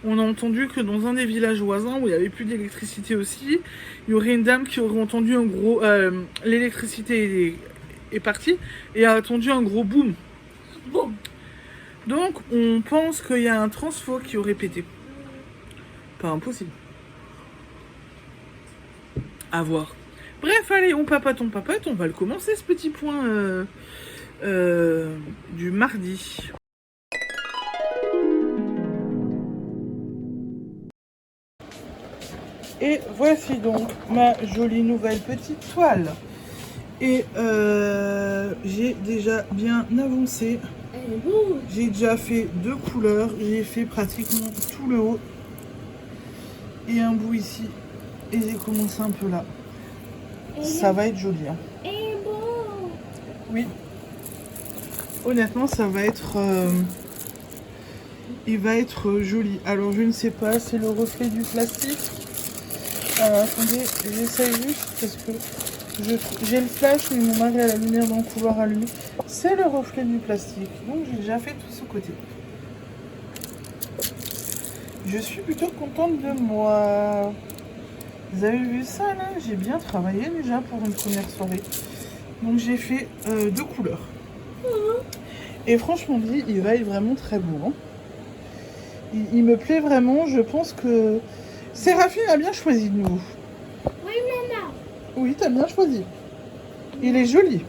On a entendu que dans un des villages voisins où il n'y avait plus d'électricité aussi, il y aurait une dame qui aurait entendu un gros... l'électricité est partie et a entendu un gros boom. Boum. Donc on pense qu'il y a un transfo qui aurait pété. Pas impossible. À voir. Bref, allez, on papote, on va le commencer ce petit point du mardi. Et voici donc ma jolie nouvelle petite toile. Et j'ai déjà bien avancé. J'ai déjà fait 2 couleurs. J'ai fait pratiquement tout le haut. Et un bout ici. Et j'ai commencé un peu là. Ça va être joli. Hein. Et beau. Oui. Honnêtement, ça va être... il va être joli. Alors, je ne sais pas, c'est le reflet du plastique. Attendez, j'essaye juste parce que j'ai le flash, mais mon mari a la lumière dans le couloir allumée. C'est le reflet du plastique. Donc, j'ai déjà fait tout ce côté. Je suis plutôt contente de moi. Vous avez vu ça là? J'ai bien travaillé déjà pour une première soirée. Donc j'ai fait 2 couleurs. Et franchement dit, il va être vraiment très beau. Hein. il me plaît vraiment. Je pense que Séraphine a bien choisi de nous. Oui, maman. Oui, t'as bien choisi. Il est joli.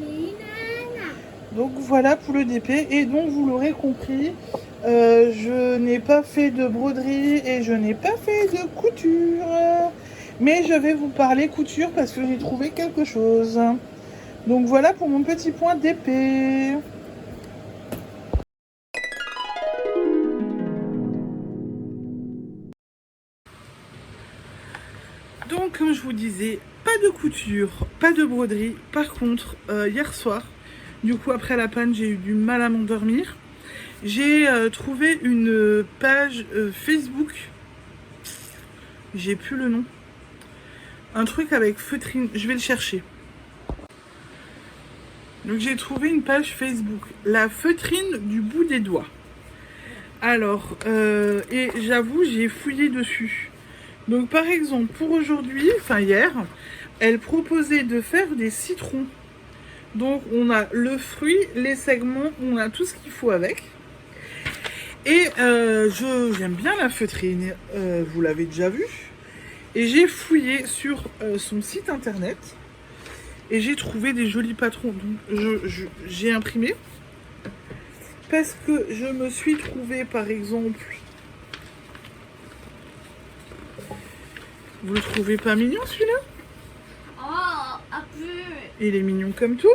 Oui, nana. Donc voilà pour le DP. Et donc vous l'aurez compris, je n'ai pas fait de broderie et je n'ai pas fait de couture. Mais je vais vous parler couture parce que j'ai trouvé quelque chose. Donc voilà pour mon petit point d'épée. Donc comme je vous disais, pas de couture, pas de broderie. Par contre, hier soir, du coup après la panne, j'ai eu du mal à m'endormir. J'ai trouvé une page Facebook. J'ai plus le nom. Un truc avec feutrine, je vais le chercher. Donc j'ai trouvé une page Facebook, la feutrine du bout des doigts. Alors, et j'avoue, j'ai fouillé dessus. Donc par exemple, pour aujourd'hui, enfin hier, elle proposait de faire des citrons. Donc on a le fruit, les segments, on a tout ce qu'il faut avec. Et j'aime bien la feutrine, vous l'avez déjà vu. Et j'ai fouillé sur son site internet. Et j'ai trouvé des jolis patrons. Donc j'ai imprimé. Parce que je me suis trouvé par exemple... Vous le trouvez pas mignon celui-là? Oh, un peu. Il est mignon comme tout.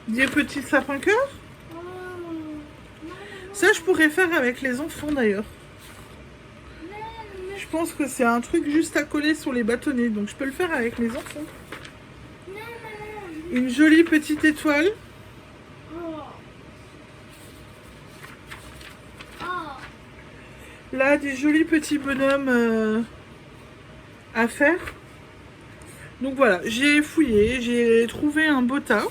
Des petits sapins cœurs. Oh. Ça je pourrais faire avec les enfants d'ailleurs. Je pense que c'est un truc juste à coller sur les bâtonnets. Donc je peux le faire avec mes enfants. Une jolie petite étoile. Là, des jolis petits bonhommes à faire. Donc voilà, j'ai fouillé, j'ai trouvé un beau tas.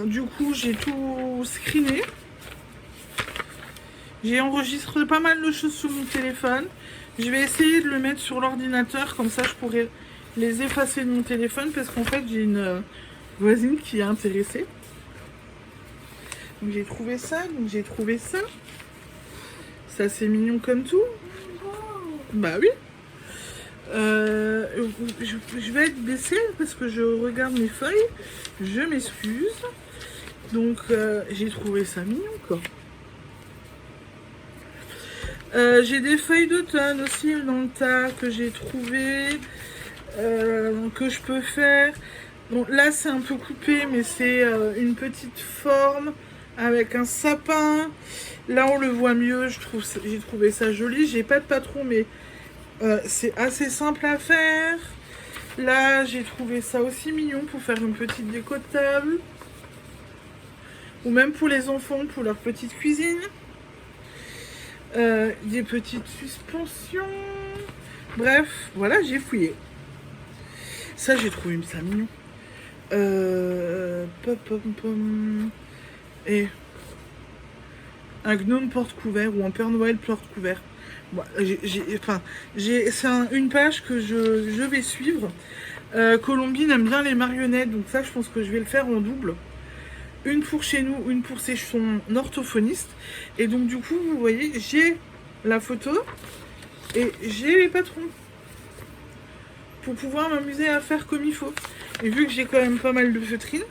Du coup, j'ai tout screené. J'ai enregistré pas mal de choses sur mon téléphone. Je vais essayer de le mettre sur l'ordinateur, comme ça je pourrai les effacer de mon téléphone, parce qu'en fait j'ai une voisine qui est intéressée. Donc j'ai trouvé ça, donc j'ai trouvé ça. Ça c'est mignon comme tout. Bah oui. Je vais être baissée parce que je regarde mes feuilles. Je m'excuse. Donc j'ai trouvé ça mignon quoi. J'ai des feuilles d'automne aussi dans le tas que j'ai trouvé, que je peux faire. Bon, là c'est un peu coupé, mais c'est une petite forme avec un sapin. Là on le voit mieux, j'ai trouvé ça joli. J'ai pas de patron, mais c'est assez simple à faire. Là j'ai trouvé ça aussi mignon pour faire une petite déco de table. Ou même pour les enfants, pour leur petite cuisine. Des petites suspensions. Bref, voilà, j'ai fouillé. Ça, j'ai trouvé ça mignon. Et un gnome porte-couvert ou un Père Noël porte-couvert. Bon, c'est une page que je vais suivre. Colombine aime bien les marionnettes, donc ça, je pense que je vais le faire en double. Une pour chez nous, une pour son orthophoniste. Et donc du coup, vous voyez, j'ai la photo et j'ai les patrons pour pouvoir m'amuser à faire comme il faut. Et vu que j'ai quand même pas mal de feutrines,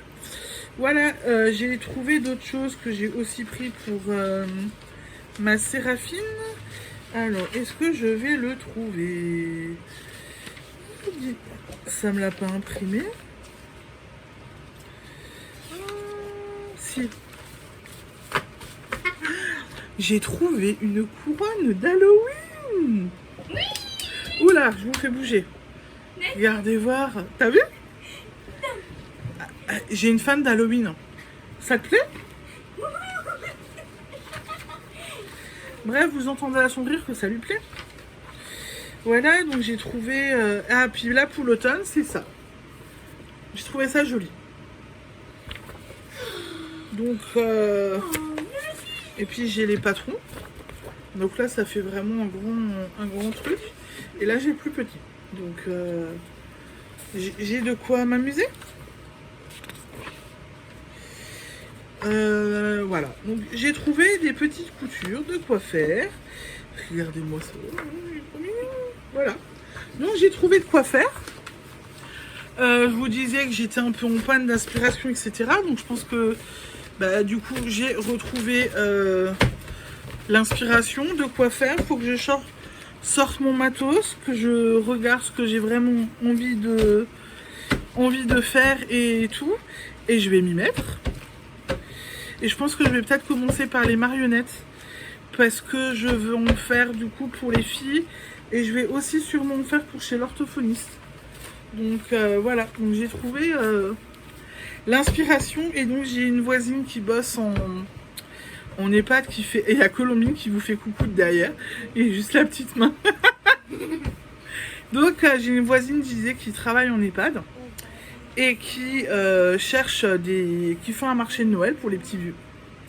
voilà, j'ai trouvé d'autres choses que j'ai aussi pris pour ma Séraphine. Alors, est-ce que je vais le trouver? Ça me l'a pas imprimé. J'ai trouvé une couronne d'Halloween. Oui. Oula, je vous fais bouger. Regardez voir. T'as vu? J'ai une fan d'Halloween. Ça te plaît? Bref, vous entendez à son rire que ça lui plaît. Voilà, donc j'ai trouvé... Ah, puis là, pour l'automne, c'est ça. J'ai trouvé ça joli. Donc... Et puis j'ai les patrons. Donc là ça fait vraiment un grand truc. Et là j'ai plus petit. Donc j'ai de quoi m'amuser. Voilà, donc j'ai trouvé des petites coutures de quoi faire. Regardez-moi ça. Voilà. Donc j'ai trouvé de quoi faire. Je vous disais que j'étais un peu en panne d'inspiration, etc. Donc je pense que bah, du coup j'ai retrouvé l'inspiration de quoi faire. Il faut que je sorte mon matos, que je regarde ce que j'ai vraiment envie de faire et tout. Et je vais m'y mettre. Et je pense que je vais peut-être commencer par les marionnettes. Parce que je veux en faire du coup pour les filles. Et je vais aussi sûrement en faire pour chez l'orthophoniste. Donc voilà, donc j'ai trouvé l'inspiration. Et donc j'ai une voisine qui bosse en EHPAD qui fait... Et la Colombine qui vous fait coucou de derrière. Et juste la petite main. Donc j'ai une voisine, je disais, qui travaille en EHPAD. Et qui cherche qui font un marché de Noël pour les petits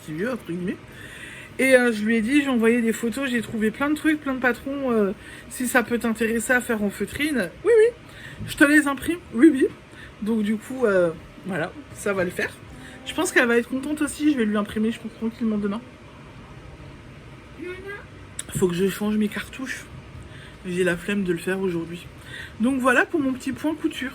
vieux entre guillemets. Et je lui ai dit, j'ai envoyé des photos, j'ai trouvé plein de trucs, plein de patrons, si ça peut t'intéresser à faire en feutrine. Oui, oui, je te les imprime, oui, oui. Donc du coup, voilà, ça va le faire. Je pense qu'elle va être contente aussi, je vais lui imprimer, je pense, tranquillement demain. Faut que je change mes cartouches. J'ai la flemme de le faire aujourd'hui. Donc voilà pour mon petit point couture.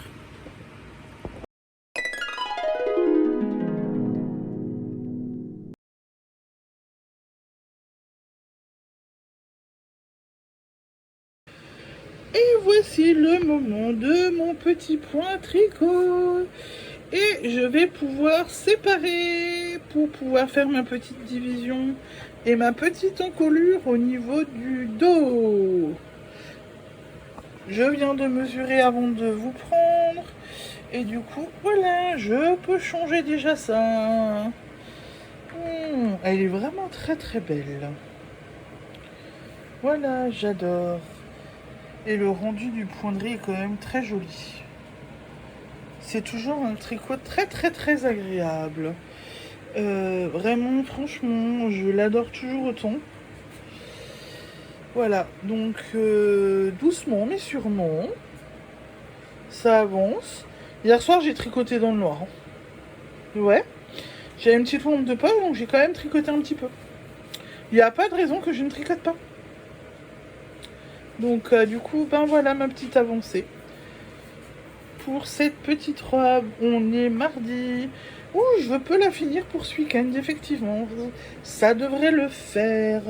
Et voici le moment de mon petit point tricot. Et je vais pouvoir séparer pour pouvoir faire ma petite division et ma petite encolure au niveau du dos. Je viens de mesurer avant de vous prendre. Et du coup, voilà, je peux changer déjà ça. Elle est vraiment très très belle. Voilà, j'adore. Et le rendu du point de riz est quand même très joli. C'est toujours un tricot très très très agréable. Vraiment, franchement, je l'adore toujours autant. Voilà, donc doucement mais sûrement, ça avance. Hier soir, j'ai tricoté dans le noir. Ouais, j'avais une petite lampe de poche, donc j'ai quand même tricoté un petit peu. Il n'y a pas de raison que je ne tricote pas. Donc du coup, ben voilà ma petite avancée. Pour cette petite robe, on est mardi. Ouh, je peux la finir pour ce week-end, effectivement. Ça devrait le faire.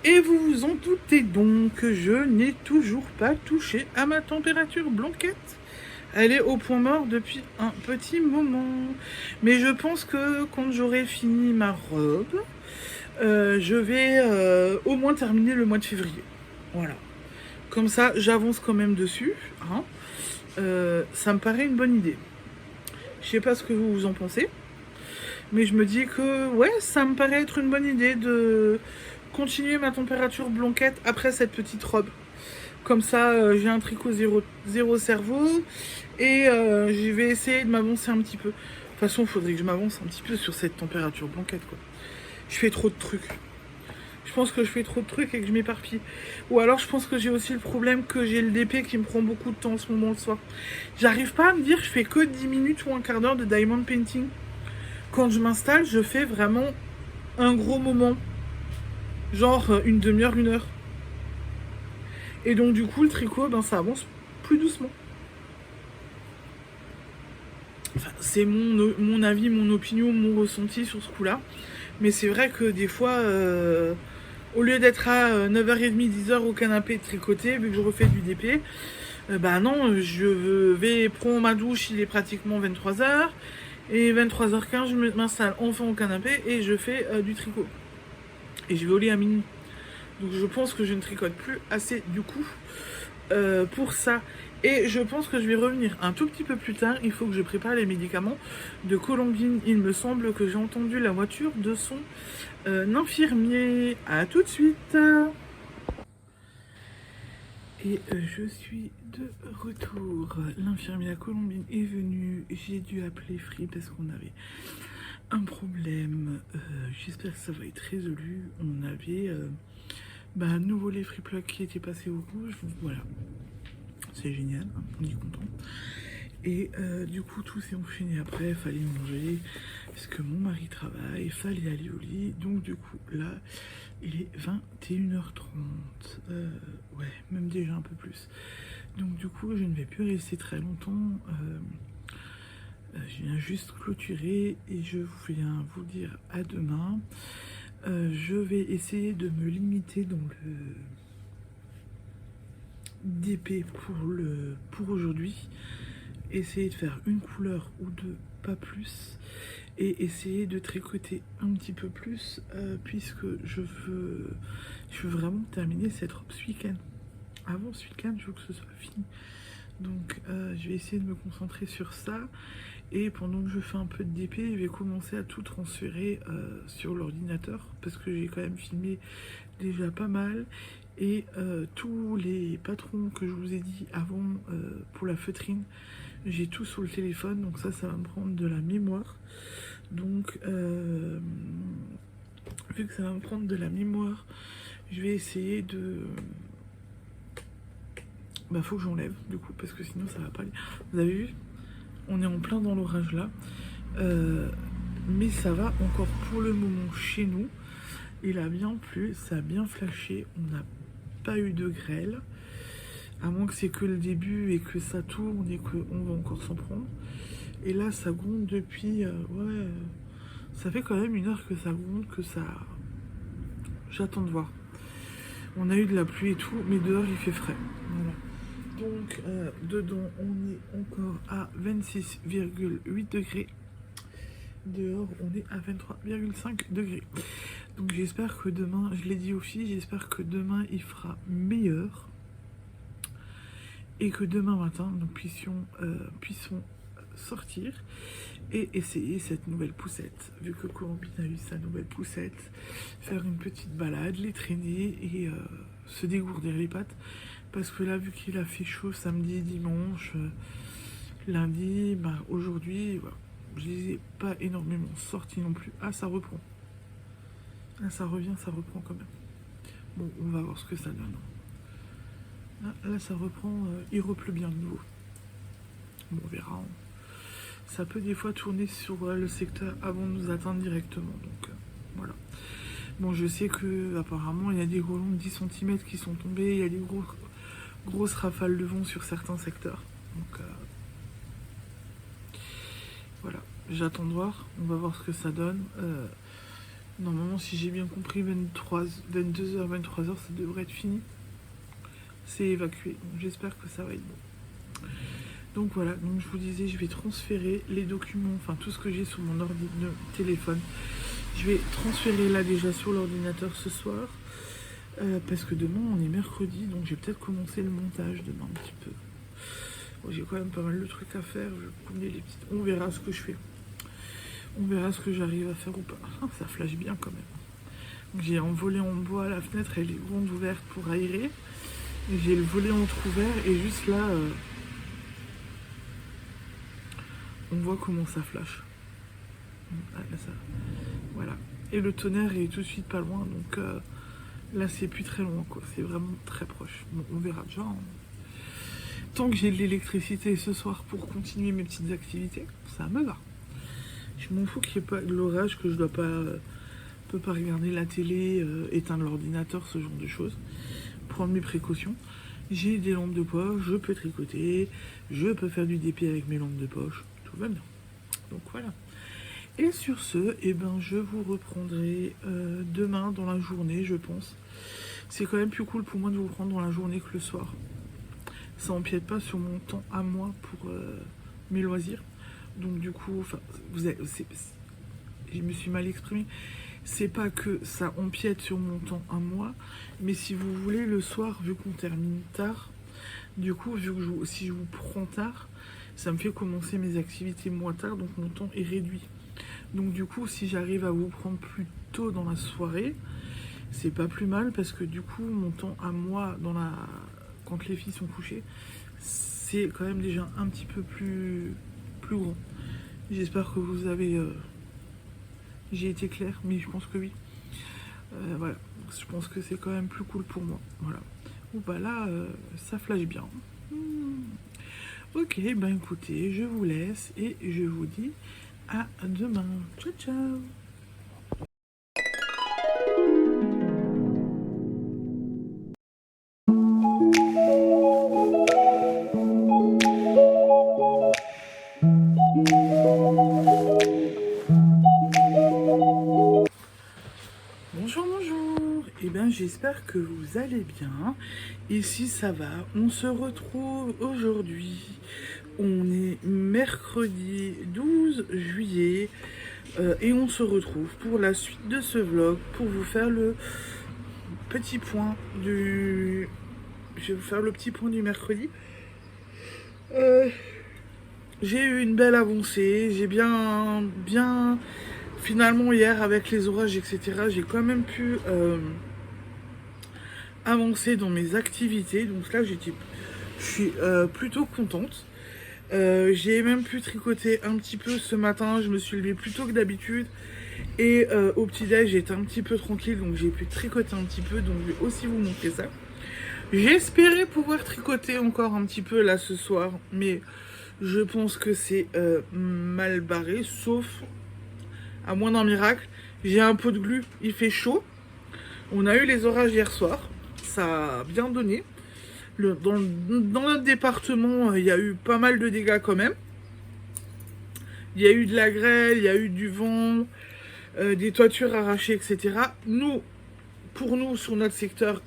Et vous vous en doutez donc que je n'ai toujours pas touché à ma température blanquette. Elle est au point mort depuis un petit moment. Mais je pense que quand j'aurai fini ma robe, je vais au moins terminer le mois de février. Voilà. Comme ça, j'avance quand même dessus. Hein. Ça me paraît une bonne idée. Je sais pas ce que vous en pensez. Mais je me dis que, ouais, ça me paraît être une bonne idée de continuer ma température blanquette après cette petite robe. Comme ça, j'ai un tricot zéro cerveau. Et je vais essayer de m'avancer un petit peu. De toute façon, il faudrait que je m'avance un petit peu sur cette température blanquette, quoi. Je fais trop de trucs. Je pense que je fais trop de trucs et que je m'éparpille. Ou alors je pense que j'ai aussi le problème que j'ai le DP qui me prend beaucoup de temps en ce moment le soir. J'arrive pas à me dire je fais que 10 minutes ou un quart d'heure de diamond painting. Quand je m'installe, je fais vraiment un gros moment. Genre une demi-heure, 1 heure. Et donc du coup le tricot, ben ça avance plus doucement. Enfin, c'est mon avis, mon opinion, mon ressenti sur ce coup-là. Mais c'est vrai que des fois, au lieu d'être à 9h30, 10h au canapé de tricoter, vu que je refais du DP, bah non, je vais prendre ma douche, il est pratiquement 23h. Et 23h15, je m'installe enfin au canapé et je fais du tricot. Et je vais au lit à minuit. Donc je pense que je ne tricote plus assez du coup pour ça. Et je pense que je vais revenir un tout petit peu plus tard. Il faut que je prépare les médicaments de Colombine. Il me semble que j'ai entendu la voiture de son infirmier. À tout de suite. Et je suis de retour. L'infirmier à Colombine est venu. J'ai dû appeler Free parce qu'on avait un problème. J'espère que ça va être résolu. On avait à nouveau les free plugs qui étaient passés au rouge. Voilà. C'est génial, on est content. Et du coup, tout s'est enchaîné après, fallait manger, parce que mon mari travaille, fallait aller au lit. Donc du coup, là, il est 21h30. Ouais, même déjà un peu plus. Donc du coup, je ne vais plus rester très longtemps. Je viens juste clôturer et je viens vous dire à demain. Je vais essayer de me limiter dans le DP pour aujourd'hui. Essayer de faire une couleur ou deux, pas plus. Et essayer de tricoter un petit peu plus puisque je veux vraiment terminer cette robe ce week-end. Avant ce week-end, je veux que ce soit fini. Donc je vais essayer de me concentrer sur ça. Et pendant que je fais un peu de DP, je vais commencer à tout transférer sur l'ordinateur parce que j'ai quand même filmé déjà pas mal. Et tous les patrons que je vous ai dit avant pour la feutrine, j'ai tout sur le téléphone. Donc ça va me prendre de la mémoire. Donc vu que ça va me prendre de la mémoire, je vais essayer de... Bah faut que j'enlève du coup parce que sinon ça va pas aller. Vous avez vu? On est en plein dans l'orage là. Mais ça va encore pour le moment chez nous. Il a bien plu, ça a bien flashé. On n'a pas eu de grêle. À moins que c'est que le début et que ça tourne et qu'on va encore s'en prendre. Et là ça gronde depuis... ouais, ça fait quand même 1 heure que ça gronde, que ça... J'attends de voir. On a eu de la pluie et tout, mais dehors il fait frais. Voilà. Donc dedans on est encore à 26,8 degrés. Dehors on est à 23,5 degrés. Donc j'espère que demain, je l'ai dit aux filles, j'espère que demain il fera meilleur. Et que demain matin nous puissions sortir et essayer cette nouvelle poussette. Vu que Colombine a eu sa nouvelle poussette, faire une petite balade, les traîner et se dégourdir les pattes. Parce que là, vu qu'il a fait chaud samedi, dimanche, lundi, bah, aujourd'hui, voilà, je les ai pas énormément sortis non plus. Ah, ça reprend. Ah, ça revient, ça reprend quand même. Bon, on va voir ce que ça donne. Ah, là, ça reprend, il repleut bien de nouveau. Bon, on verra. Hein. Ça peut des fois tourner sur le secteur avant de nous atteindre directement. Donc, voilà. Bon, je sais que apparemment il y a des grêlons de 10 cm qui sont tombés. Il y a des grosses rafales de vent sur certains secteurs. Donc, voilà. J'attends de voir. On va voir ce que ça donne. Normalement, si j'ai bien compris, 22h, 23h, ça devrait être fini. C'est évacué. J'espère que ça va être bon. Donc voilà, donc je vous disais, je vais transférer les documents, enfin tout ce que j'ai sur mon téléphone. Je vais transférer là déjà sur l'ordinateur ce soir. Parce que demain on est mercredi, donc je vais peut-être commencer le montage demain un petit peu. Bon, j'ai quand même pas mal de trucs à faire, je vais combler les petites... On verra ce que je fais. On verra ce que j'arrive à faire ou pas. Ah, ça flash bien quand même. J'ai un volet en bois à la fenêtre, elle est grande ouverte pour aérer. J'ai le volet entrouvert et juste là... on voit comment ça flash. Ah, là, ça... Voilà. Et le tonnerre est tout de suite pas loin, donc là c'est plus très loin, quoi. C'est vraiment très proche. Bon, on verra déjà. Hein. Tant que j'ai de l'électricité ce soir pour continuer mes petites activités, ça me va. Je m'en fous qu'il n'y ait pas de l'orage, que je dois pas, peux pas regarder la télé, éteindre l'ordinateur, ce genre de choses. Prendre mes précautions. J'ai des lampes de poche, je peux tricoter, je peux faire du DP avec mes lampes de poche. Tout va bien. Donc voilà. Et sur ce, eh ben, je vous reprendrai demain dans la journée, je pense. C'est quand même plus cool pour moi de vous prendre dans la journée que le soir. Ça empiète pas sur mon temps à moi pour mes loisirs. Donc du coup, je me suis mal exprimée. C'est pas que ça empiète sur mon temps à moi, mais si vous voulez, le soir, vu qu'on termine tard, du coup, si je vous prends tard, ça me fait commencer mes activités moins tard, donc mon temps est réduit. Donc du coup, si j'arrive à vous prendre plus tôt dans la soirée, c'est pas plus mal, parce que du coup, mon temps à moi, quand les filles sont couchées, c'est quand même déjà un petit peu plus grand. J'espère que vous avez... j'ai été claire, mais je pense que oui. Voilà, je pense que c'est quand même plus cool pour moi. Voilà. Ou bah là, ça flash bien. Ok, ben écoutez, je vous laisse et je vous dis à demain. Ciao, ciao. Bonjour, bonjour. Eh bien, j'espère que vous allez bien. Ici, ça va. On se retrouve aujourd'hui. On est mercredi 12 juillet. Et on se retrouve pour la suite de ce vlog pour vous faire le petit point du... Je vais vous faire le petit point du mercredi. J'ai eu une belle avancée. J'ai bien... Finalement, hier, avec les orages, etc., j'ai quand même pu avancer dans mes activités. Donc là, je suis plutôt contente. J'ai même pu tricoter un petit peu ce matin. Je me suis levée plus tôt que d'habitude. Et au petit-déj, j'étais un petit peu tranquille. Donc j'ai pu tricoter un petit peu. Donc je vais aussi vous montrer ça. J'espérais pouvoir tricoter encore un petit peu là ce soir. Mais je pense que c'est mal barré. Sauf, à moins d'un miracle, j'ai un pot de glu. Il fait chaud. On a eu les orages hier soir. Ça a bien donné. Dans notre département, il y a eu pas mal de dégâts quand même. Il y a eu de la grêle, il y a eu du vent, des toitures arrachées, etc. Pour nous, sur notre secteur,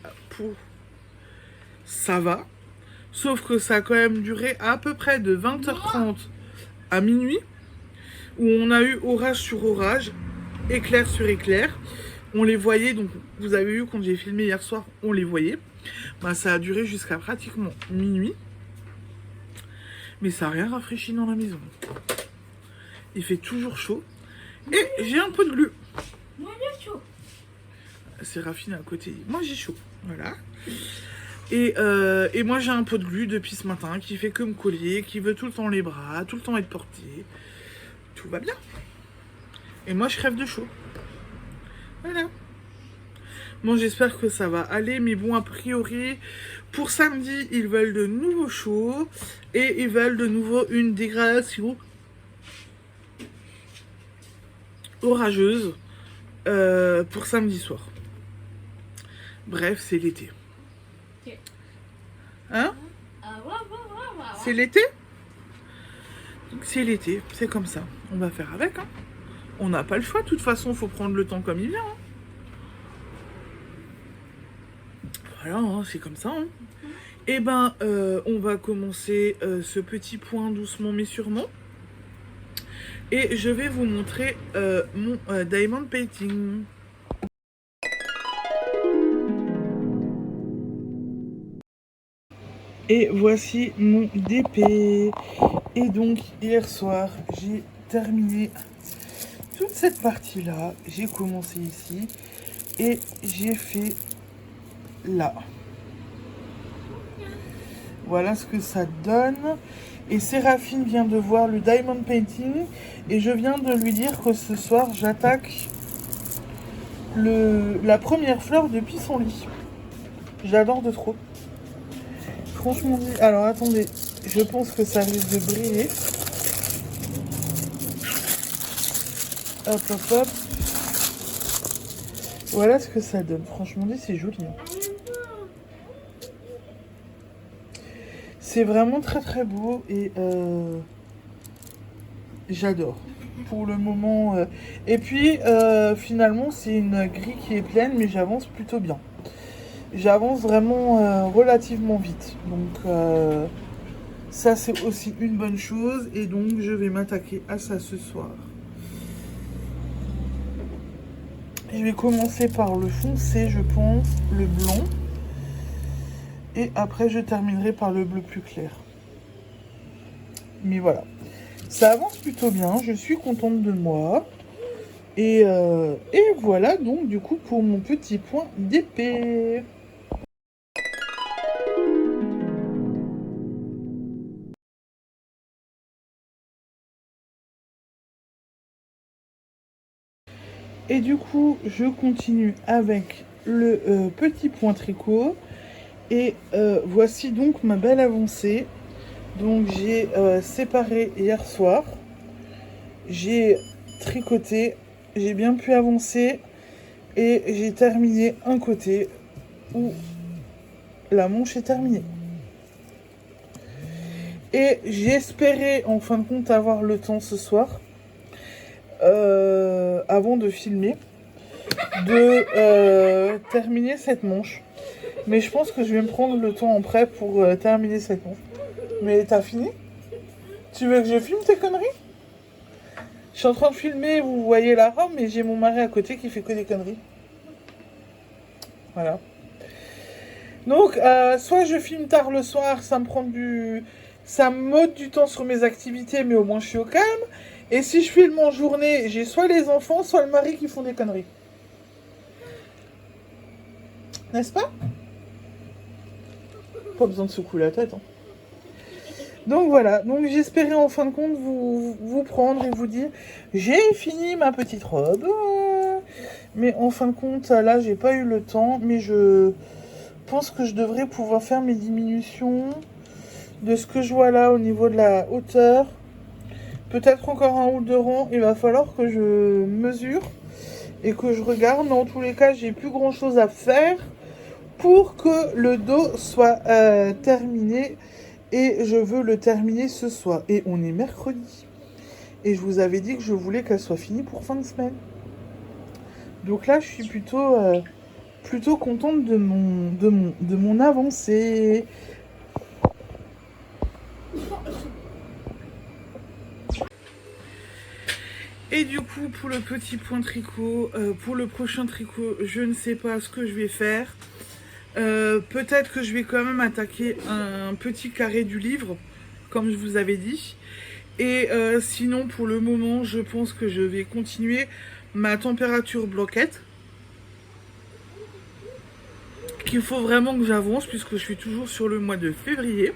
ça va. Sauf que ça a quand même duré à peu près de 20h30 à minuit, où on a eu orage sur orage, éclair sur éclair. On les voyait, donc vous avez vu quand j'ai filmé hier soir, on les voyait. Bah, ça a duré jusqu'à pratiquement minuit. Mais ça n'a rien rafraîchi dans la maison. Il fait toujours chaud. Et j'ai un peu de glu. Moi, j'ai chaud. C'est Raffine à côté. Moi, j'ai chaud. Voilà. Et moi, j'ai un peu de glu depuis ce matin qui fait que me coller, qui veut tout le temps les bras, tout le temps être porté. Tout va bien. Et moi, je crève de chaud. Voilà. Bon, j'espère que ça va aller, mais bon, a priori, pour samedi, ils veulent de nouveau chaud et ils veulent de nouveau une dégradation orageuse pour samedi soir. Bref, c'est l'été. Hein? C'est l'été? Donc c'est l'été, c'est comme ça. On va faire avec, hein. On n'a pas le choix, de toute façon, faut prendre le temps comme il vient, hein. Voilà, hein, c'est comme ça. Hein. Et ben, on va commencer ce petit point doucement mais sûrement. Et je vais vous montrer mon diamond painting. Et voici mon DP. Et donc, hier soir, j'ai terminé toute cette partie-là. J'ai commencé ici. Et j'ai fait là. Voilà ce que ça donne. Et Séraphine vient de voir le diamond painting. Et je viens de lui dire que ce soir, j'attaque la première fleur depuis son lit. J'adore de trop. Franchement, alors attendez, je pense que ça risque de briller. Hop, hop, hop. Voilà ce que ça donne. Franchement dit, c'est joli. C'est vraiment très très beau et j'adore. Pour le moment. Et puis finalement, c'est une grille qui est pleine, mais j'avance plutôt bien. J'avance vraiment relativement vite. Donc ça, c'est aussi une bonne chose. Et donc, je vais m'attaquer à ça ce soir. Je vais commencer par le foncé, je pense, le blanc. Et après, je terminerai par le bleu plus clair. Mais voilà. Ça avance plutôt bien. Je suis contente de moi. Et voilà donc, du coup, pour mon petit point d'épée. Et du coup, je continue avec le petit point tricot. Et voici donc ma belle avancée. Donc j'ai séparé hier soir. J'ai tricoté. J'ai bien pu avancer. Et j'ai terminé un côté où la manche est terminée. Et j'espérais en fin de compte avoir le temps ce soir, avant de filmer, de terminer cette manche. Mais je pense que je vais me prendre le temps en prêt pour terminer cette manche. Mais t'as fini? Tu veux que je filme tes conneries? Je suis en train de filmer, vous voyez la robe, mais j'ai mon mari à côté qui fait que des conneries. Voilà. Donc, soit je filme tard le soir, ça me m'ôte du temps sur mes activités, mais au moins je suis au calme. Et si je filme en journée, j'ai soit les enfants, soit le mari qui font des conneries. N'est-ce pas? Pas besoin de secouer la tête. Hein. Donc voilà, donc j'espérais en fin de compte vous prendre et vous dire j'ai fini ma petite robe. Mais en fin de compte, là, j'ai pas eu le temps, mais je pense que je devrais pouvoir faire mes diminutions de ce que je vois là au niveau de la hauteur. Peut-être encore un ou deux rangs, il va falloir que je mesure et que je regarde. Mais en tous les cas, j'ai plus grand chose à faire pour que le dos soit terminé. Et je veux le terminer ce soir. Et on est mercredi. Et je vous avais dit que je voulais qu'elle soit finie pour fin de semaine. Donc là, je suis plutôt contente de mon avancée. Et du coup, pour le petit point tricot, pour le prochain tricot, je ne sais pas ce que je vais faire. Peut-être que je vais quand même attaquer un petit carré du livre, comme je vous avais dit. Et sinon, pour le moment, je pense que je vais continuer ma température blanquette. Qu'il faut vraiment que j'avance, puisque je suis toujours sur le mois de février.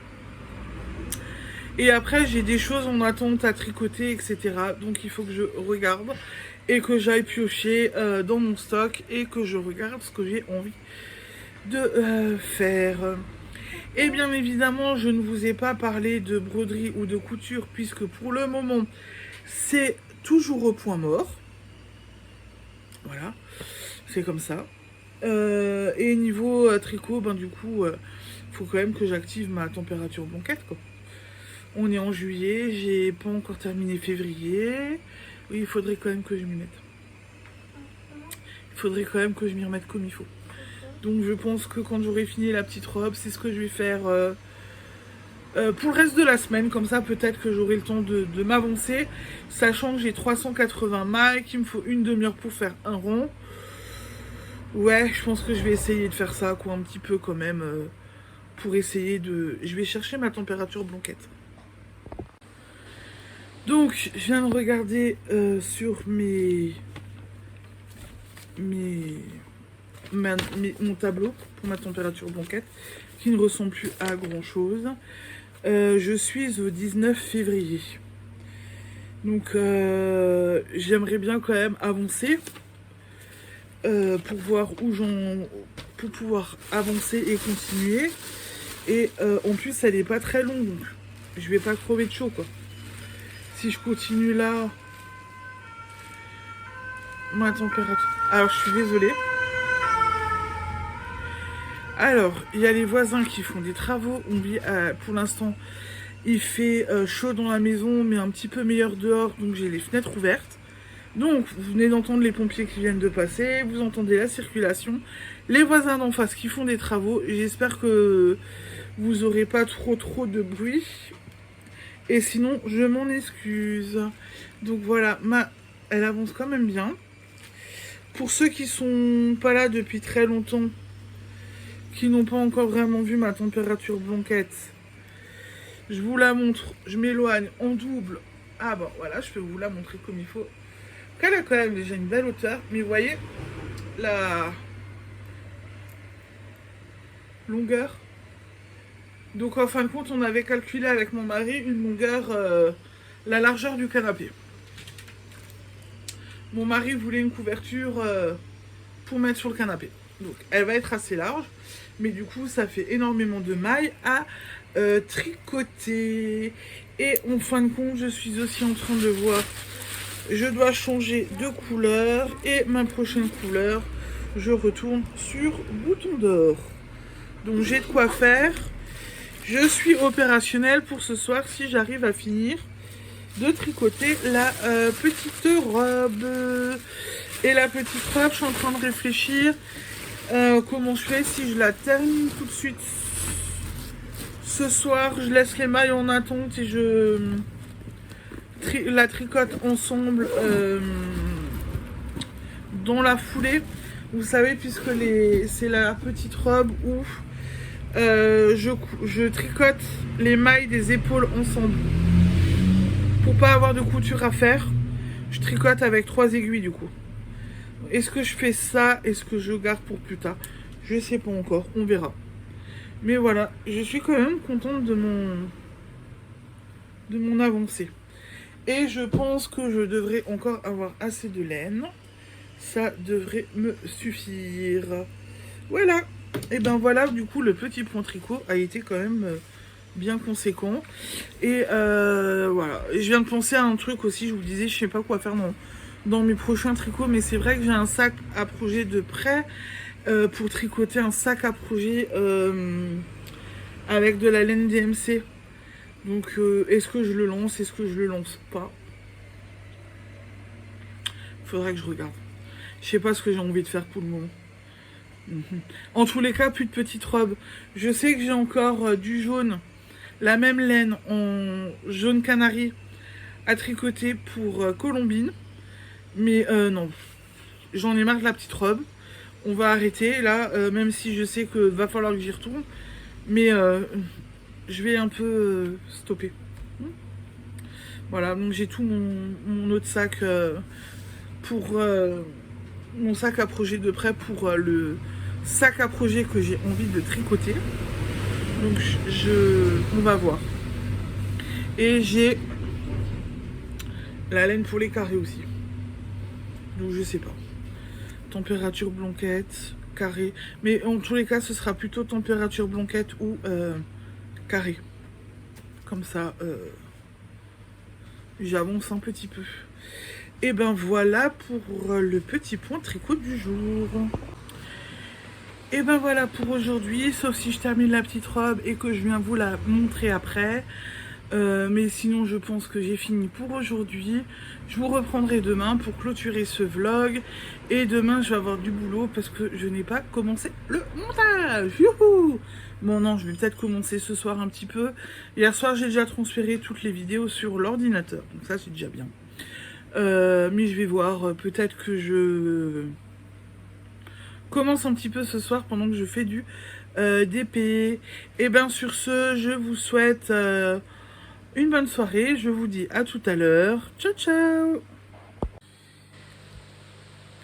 Et après, j'ai des choses en attente à tricoter, etc. Donc, il faut que je regarde et que j'aille piocher dans mon stock et que je regarde ce que j'ai envie de faire. Et bien évidemment, je ne vous ai pas parlé de broderie ou de couture, puisque pour le moment, c'est toujours au point mort. Voilà, c'est comme ça. Et niveau tricot, ben du coup, faut quand même que j'active ma température blanquette, quoi. On est en juillet, j'ai pas encore terminé février. Oui, il faudrait quand même que je m'y mette. Il faudrait quand même que je m'y remette comme il faut. Donc je pense que quand j'aurai fini la petite robe, c'est ce que je vais faire pour le reste de la semaine. Comme ça, peut-être que j'aurai le temps de m'avancer. Sachant que j'ai 380 mailles, qu'il me faut une demi-heure pour faire un rond. Ouais, je pense que je vais essayer de faire ça, quoi, un petit peu quand même. Pour essayer de... Je vais chercher ma température blanquette. Donc, je viens de regarder sur mon tableau pour ma température blanquette, qui ne ressemble plus à grand chose. Je suis au 19 février. Donc j'aimerais bien quand même avancer pour voir où pour pouvoir avancer et continuer. Et en plus elle est pas très longue, donc je vais pas crever de chaud, quoi. Si je continue là, ma température... Alors je suis désolée. Alors, il y a les voisins qui font des travaux. On vit pour l'instant, il fait chaud dans la maison, mais un petit peu meilleur dehors, donc j'ai les fenêtres ouvertes. Donc, vous venez d'entendre les pompiers qui viennent de passer, vous entendez la circulation, les voisins d'en face qui font des travaux. J'espère que vous n'aurez pas trop de bruit. Et sinon, je m'en excuse. Donc voilà, elle avance quand même bien. Pour ceux qui sont pas là depuis très longtemps, qui n'ont pas encore vraiment vu ma température blanquette, je vous la montre, je m'éloigne en double. Ah bon, voilà, je peux vous la montrer comme il faut. Elle a quand même déjà une belle hauteur, mais vous voyez la longueur. Donc en fin de compte, on avait calculé avec mon mari une longueur, la largeur du canapé. Mon mari voulait une couverture pour mettre sur le canapé. Donc elle va être assez large. Mais du coup, ça fait énormément de mailles à tricoter. Et en fin de compte, je suis aussi en train de voir. Je dois changer de couleur. Et ma prochaine couleur, je retourne sur bouton d'or. Donc j'ai de quoi faire. Je suis opérationnelle pour ce soir si j'arrive à finir de tricoter la petite robe. Et la petite robe, je suis en train de réfléchir comment je fais si je la termine tout de suite. Ce soir, je laisse les mailles en attente et je la tricote ensemble dans la foulée. Vous savez, puisque c'est la petite robe où je tricote les mailles des épaules ensemble. Pour pas avoir de couture à faire, je tricote avec 3 aiguilles du coup. Est-ce que je fais ça? Est-ce que je garde pour plus tard? Je sais pas encore, on verra. Mais voilà, je suis quand même contente de mon avancée. Et je pense que je devrais encore avoir assez de laine. Ça devrait me suffire. Voilà. Et ben voilà, du coup, le petit point tricot a été quand même bien conséquent. Et voilà. Et je viens de penser à un truc aussi, je vous disais, je sais pas quoi faire dans mes prochains tricots. Mais c'est vrai que j'ai un sac à projet de prêt pour tricoter un sac à projet avec de la laine DMC. Donc, est-ce que je le lance? Est-ce que je le lance pas? Faudrait que je regarde. Je sais pas ce que j'ai envie de faire pour le moment. En tous les cas, plus de petite robe. Je sais que j'ai encore du jaune, la même laine en jaune canari à tricoter pour Colombine. Mais non, j'en ai marre de la petite robe. On va arrêter là, même si je sais que va falloir que j'y retourne. Mais je vais un peu stopper. Voilà, donc j'ai tout mon autre sac pour mon sac à projet de prêt pour le sac à projet que j'ai envie de tricoter. Donc on va voir. Et j'ai la laine pour les carrés aussi. Donc je sais pas. Température blanquette, carré. Mais en tous les cas, ce sera plutôt température blanquette ou carré. Comme ça, j'avance un petit peu. Et ben voilà pour le petit point tricot du jour. Et ben voilà pour aujourd'hui, sauf si je termine la petite robe et que je viens vous la montrer après. Mais sinon je pense que j'ai fini pour aujourd'hui. Je vous reprendrai demain pour clôturer ce vlog. Et demain je vais avoir du boulot parce que je n'ai pas commencé le montage. Youhou! Bon non, je vais peut-être commencer ce soir un petit peu. Hier soir j'ai déjà transféré toutes les vidéos sur l'ordinateur. Donc ça c'est déjà bien. Mais je vais voir, peut-être que je commence un petit peu ce soir pendant que je fais du DP. Et bien sur ce, je vous souhaite une bonne soirée. Je vous dis à tout à l'heure. Ciao ciao.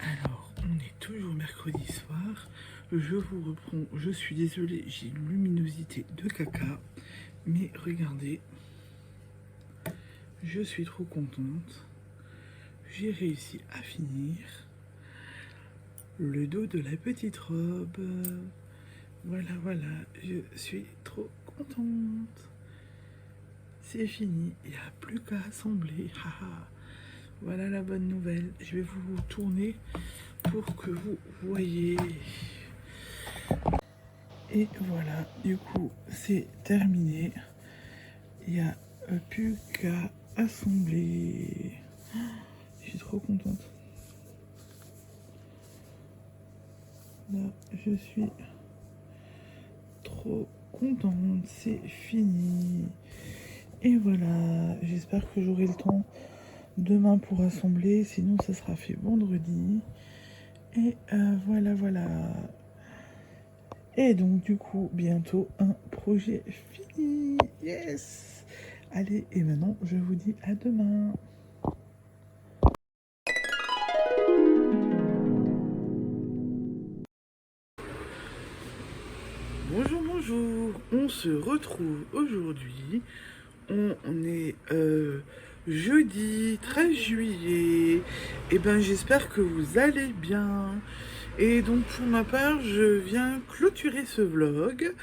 Alors, on est toujours mercredi soir. Je vous reprends. Je suis désolée, j'ai une luminosité de caca. Mais regardez, je suis trop contente. J'ai réussi à finir le dos de la petite robe. Voilà, voilà, je suis trop contente. C'est fini, il n'y a plus qu'à assembler. Voilà la bonne nouvelle. Je vais vous tourner pour que vous voyez. Et voilà, du coup, c'est terminé. Il n'y a plus qu'à assembler. Je suis trop contente. Là, je suis trop contente. C'est fini. Et voilà, j'espère que j'aurai le temps demain pour assembler. Sinon, ça sera fait vendredi. Et voilà, voilà. Et donc, du coup, bientôt un projet fini. Yes! Allez, et maintenant, je vous dis à demain. Bonjour, bonjour. On se retrouve aujourd'hui. On est jeudi 13 juillet. Et ben, j'espère que vous allez bien. Et donc pour ma part, je viens clôturer ce vlog.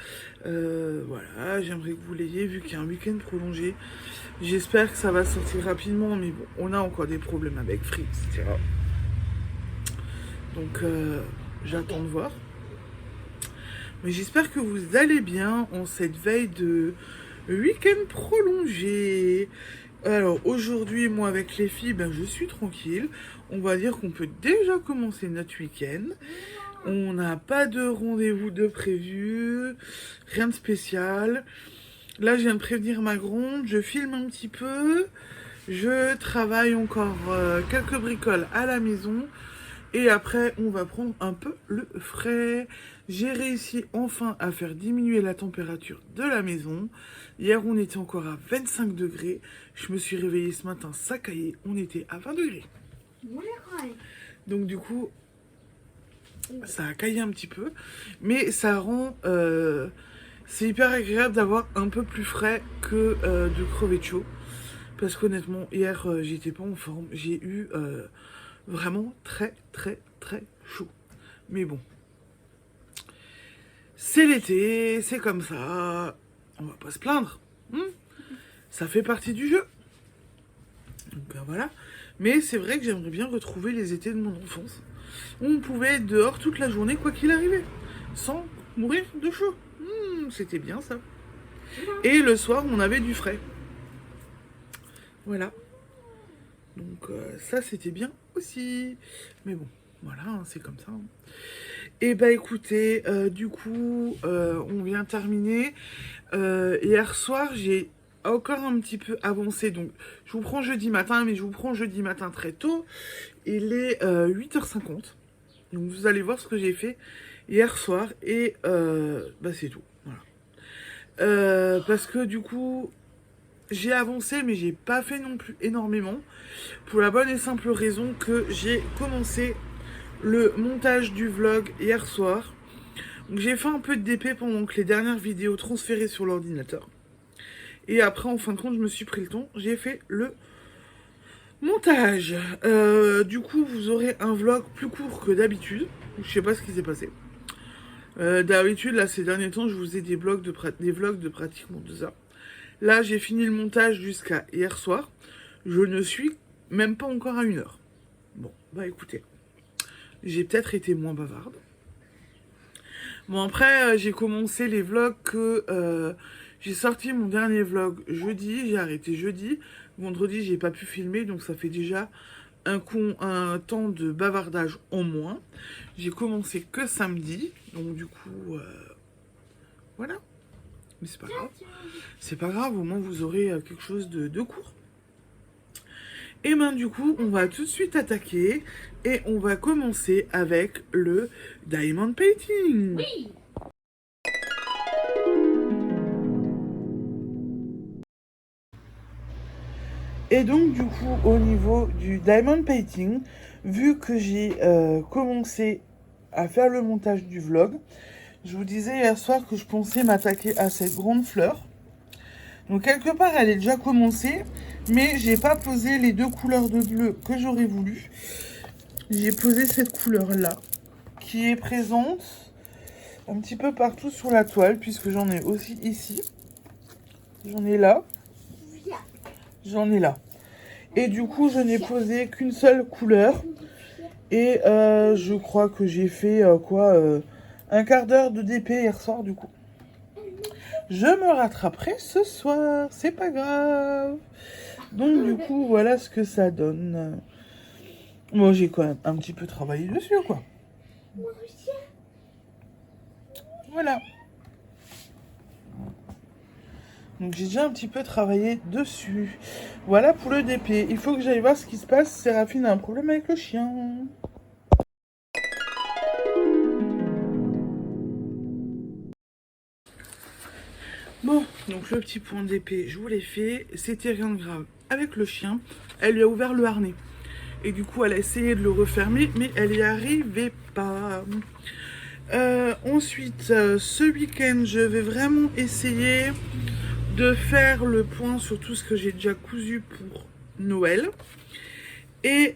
Voilà, j'aimerais que vous l'ayez vu qu'il y a un week-end prolongé. J'espère que ça va sortir rapidement, mais bon, on a encore des problèmes avec Free, etc. Donc j'attends de voir. Mais j'espère que vous allez bien en cette veille de week-end prolongé. Alors aujourd'hui, moi avec les filles, ben, je suis tranquille. On va dire qu'on peut déjà commencer notre week-end. On n'a pas de rendez-vous de prévu, rien de spécial. Là, je viens de prévenir ma gronde, je filme un petit peu. Je travaille encore quelques bricoles à la maison. Et après, on va prendre un peu le frais. J'ai réussi enfin à faire diminuer la température de la maison. Hier, on était encore à 25 degrés. Je me suis réveillée ce matin, ça caillait, on était à 20 degrés. Donc du coup, ça a caillé un petit peu. Mais ça rend... c'est hyper agréable d'avoir un peu plus frais que de crever de chaud. Parce qu'honnêtement, hier, j'étais pas en forme. J'ai eu... vraiment très chaud. Mais bon. C'est l'été, c'est comme ça. On va pas se plaindre. Ça fait partie du jeu. Donc voilà. Mais c'est vrai que j'aimerais bien retrouver les étés de mon enfance. Où on pouvait être dehors toute la journée, quoi qu'il arrivait. Sans mourir de chaud. C'était bien ça. Et le soir, on avait du frais. Voilà. Donc ça, c'était bien aussi. Mais bon, voilà, hein, c'est comme ça. Hein. Et bah écoutez, du coup, on vient terminer. Hier soir, j'ai encore un petit peu avancé. Donc, je vous prends jeudi matin, mais je vous prends jeudi matin très tôt. Il est 8h50. Donc, vous allez voir ce que j'ai fait hier soir. Et bah c'est tout. Voilà. Parce que du coup... J'ai avancé, mais j'ai pas fait non plus énormément. Pour la bonne et simple raison que j'ai commencé le montage du vlog hier soir. Donc j'ai fait un peu de DP pendant que les dernières vidéos transféraient sur l'ordinateur. Et après, en fin de compte, je me suis pris le temps. J'ai fait le montage. Du coup, vous aurez un vlog plus court que d'habitude. Je sais pas ce qui s'est passé. D'habitude, là, ces derniers temps, je vous ai des vlogs de pratiquement 2 heures. Là, j'ai fini le montage jusqu'à hier soir. Je ne suis même pas encore à 1 heure. Bon, bah écoutez. J'ai peut-être été moins bavarde. Bon, après, j'ai commencé les vlogs que... j'ai sorti mon dernier vlog jeudi. J'ai arrêté jeudi. Vendredi, j'ai pas pu filmer. Donc, ça fait déjà un temps de bavardage en moins. J'ai commencé que samedi. Donc, du coup... voilà. Mais c'est pas grave. C'est pas grave, au moins vous aurez quelque chose de court. Et ben du coup, on va tout de suite attaquer. Et on va commencer avec le Diamond Painting. Oui. Et donc du coup, au niveau du Diamond Painting, vu que j'ai commencé à faire le montage du vlog, je vous disais hier soir que je pensais m'attaquer à cette grande fleur. Donc quelque part elle est déjà commencée, mais j'ai pas posé les 2 couleurs de bleu que j'aurais voulu. J'ai posé cette couleur là, qui est présente un petit peu partout sur la toile, puisque j'en ai aussi ici. J'en ai là. J'en ai là. Et du coup je n'ai posé qu'une seule couleur. Et je crois que j'ai fait un quart d'heure de DP hier soir du coup. Je me rattraperai ce soir, c'est pas grave. Donc du coup, voilà ce que ça donne. Moi, j'ai quand même un petit peu travaillé dessus, quoi. Voilà. Donc j'ai déjà un petit peu travaillé dessus. Voilà pour le DP. Il faut que j'aille voir ce qui se passe. Séraphine a un problème avec le chien. Bon, donc le petit point d'épée, je vous l'ai fait. C'était rien de grave. Avec le chien, elle lui a ouvert le harnais. Et du coup, elle a essayé de le refermer, mais elle n'y arrivait pas. Ensuite, ce week-end, je vais vraiment essayer de faire le point sur tout ce que j'ai déjà cousu pour Noël. Et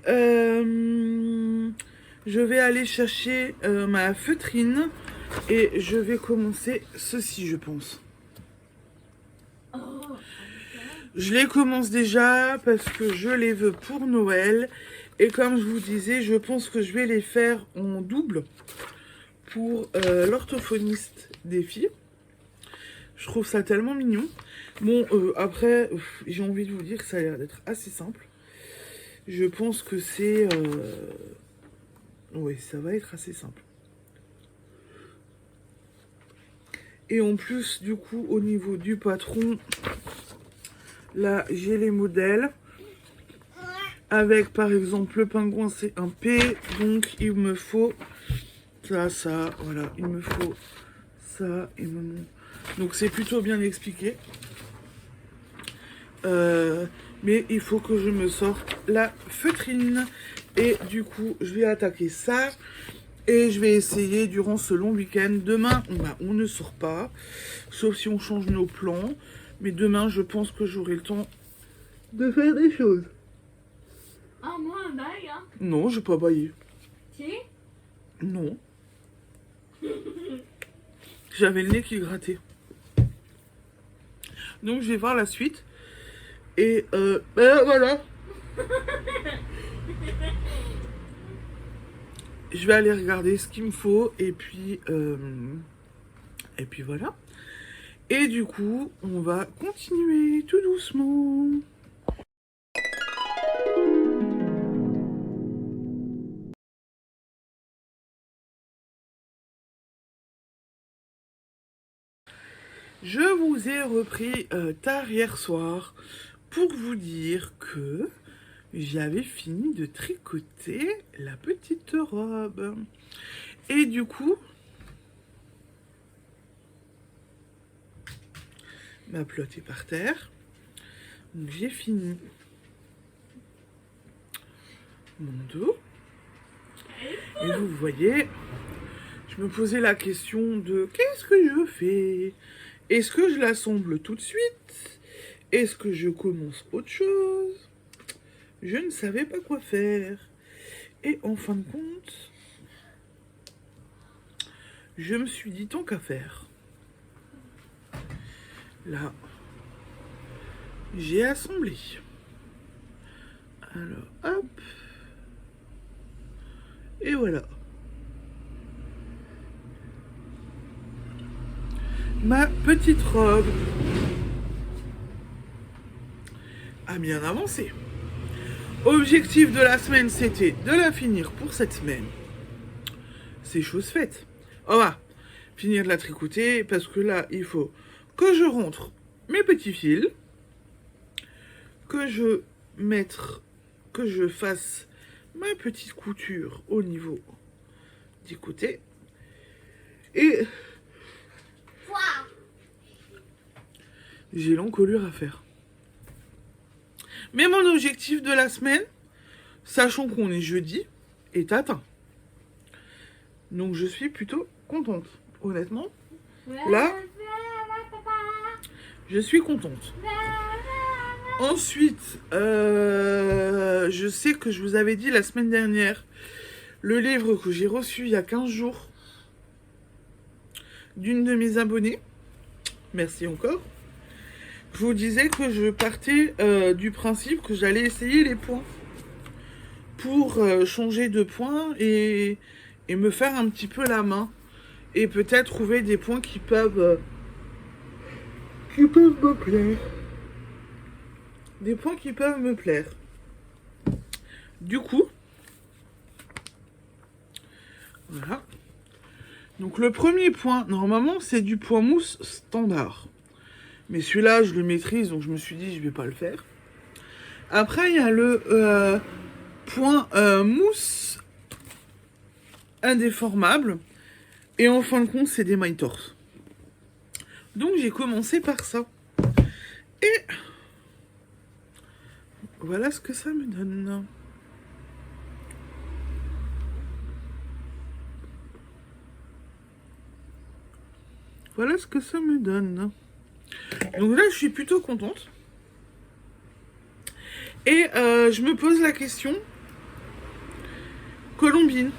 je vais aller chercher ma feutrine et je vais commencer ceci, je pense. Je les commence déjà parce que je les veux pour Noël. Et comme je vous disais, je pense que je vais les faire en double pour l'orthophoniste des filles. Je trouve ça tellement mignon. Bon, après, j'ai envie de vous dire que ça a l'air d'être assez simple. Je pense que c'est... Oui, ça va être assez simple. Et en plus, du coup, au niveau du patron, là, j'ai les modèles. Avec, par exemple, le pingouin, c'est un P. Donc, il me faut ça, voilà. Il me faut ça et mon... Donc, c'est plutôt bien expliqué. Mais il faut que je me sorte la feutrine. Et du coup, je vais attaquer ça. Et je vais essayer durant ce long week-end. Demain, on ne sort pas. Sauf si on change nos plans. Mais demain, je pense que j'aurai le temps de faire des choses. Ah, moi, un bail, hein. Non, je vais pas bailler. Si. Non. J'avais le nez qui grattait. Donc, je vais voir la suite. Et voilà. Je vais aller regarder ce qu'il me faut. Et puis voilà. Et du coup, on va continuer tout doucement. Je vous ai repris tard hier soir pour vous dire que j'avais fini de tricoter la petite robe. Et du coup, ma pelote est par terre. Donc j'ai fini mon dos. Et vous voyez, je me posais la question de qu'est-ce que je fais? Est-ce que je l'assemble tout de suite? Est-ce que je commence autre chose? Je ne savais pas quoi faire. Et en fin de compte, je me suis dit tant qu'à faire. Là, j'ai assemblé. Alors, hop. Et voilà. Ma petite robe a bien avancé. Objectif de la semaine, c'était de la finir pour cette semaine. C'est chose faite. On va finir de la tricoter parce que là, il faut que je rentre mes petits fils, que je fasse ma petite couture au niveau du côté et j'ai l'encolure à faire. Mais mon objectif de la semaine, sachant qu'on est jeudi, est atteint. Donc je suis plutôt contente, honnêtement. Là, je suis contente. Ensuite, je sais que je vous avais dit la semaine dernière, le livre que j'ai reçu il y a 15 jours d'une de mes abonnées, merci encore, je vous disais que je partais du principe que j'allais essayer les points pour changer de points et me faire un petit peu la main et peut-être trouver des points qui peuvent me plaire. Des points qui peuvent me plaire. Du coup, voilà. Donc le premier point, normalement, c'est du point mousse standard. Mais celui-là, je le maîtrise, donc je me suis dit, je vais pas le faire. Après, il y a le point mousse indéformable. Et en fin de compte, c'est des mailles torse. Donc j'ai commencé par ça. Et voilà ce que ça me donne. Voilà ce que ça me donne. Donc là, je suis plutôt contente. Et je me pose la question. Colombine.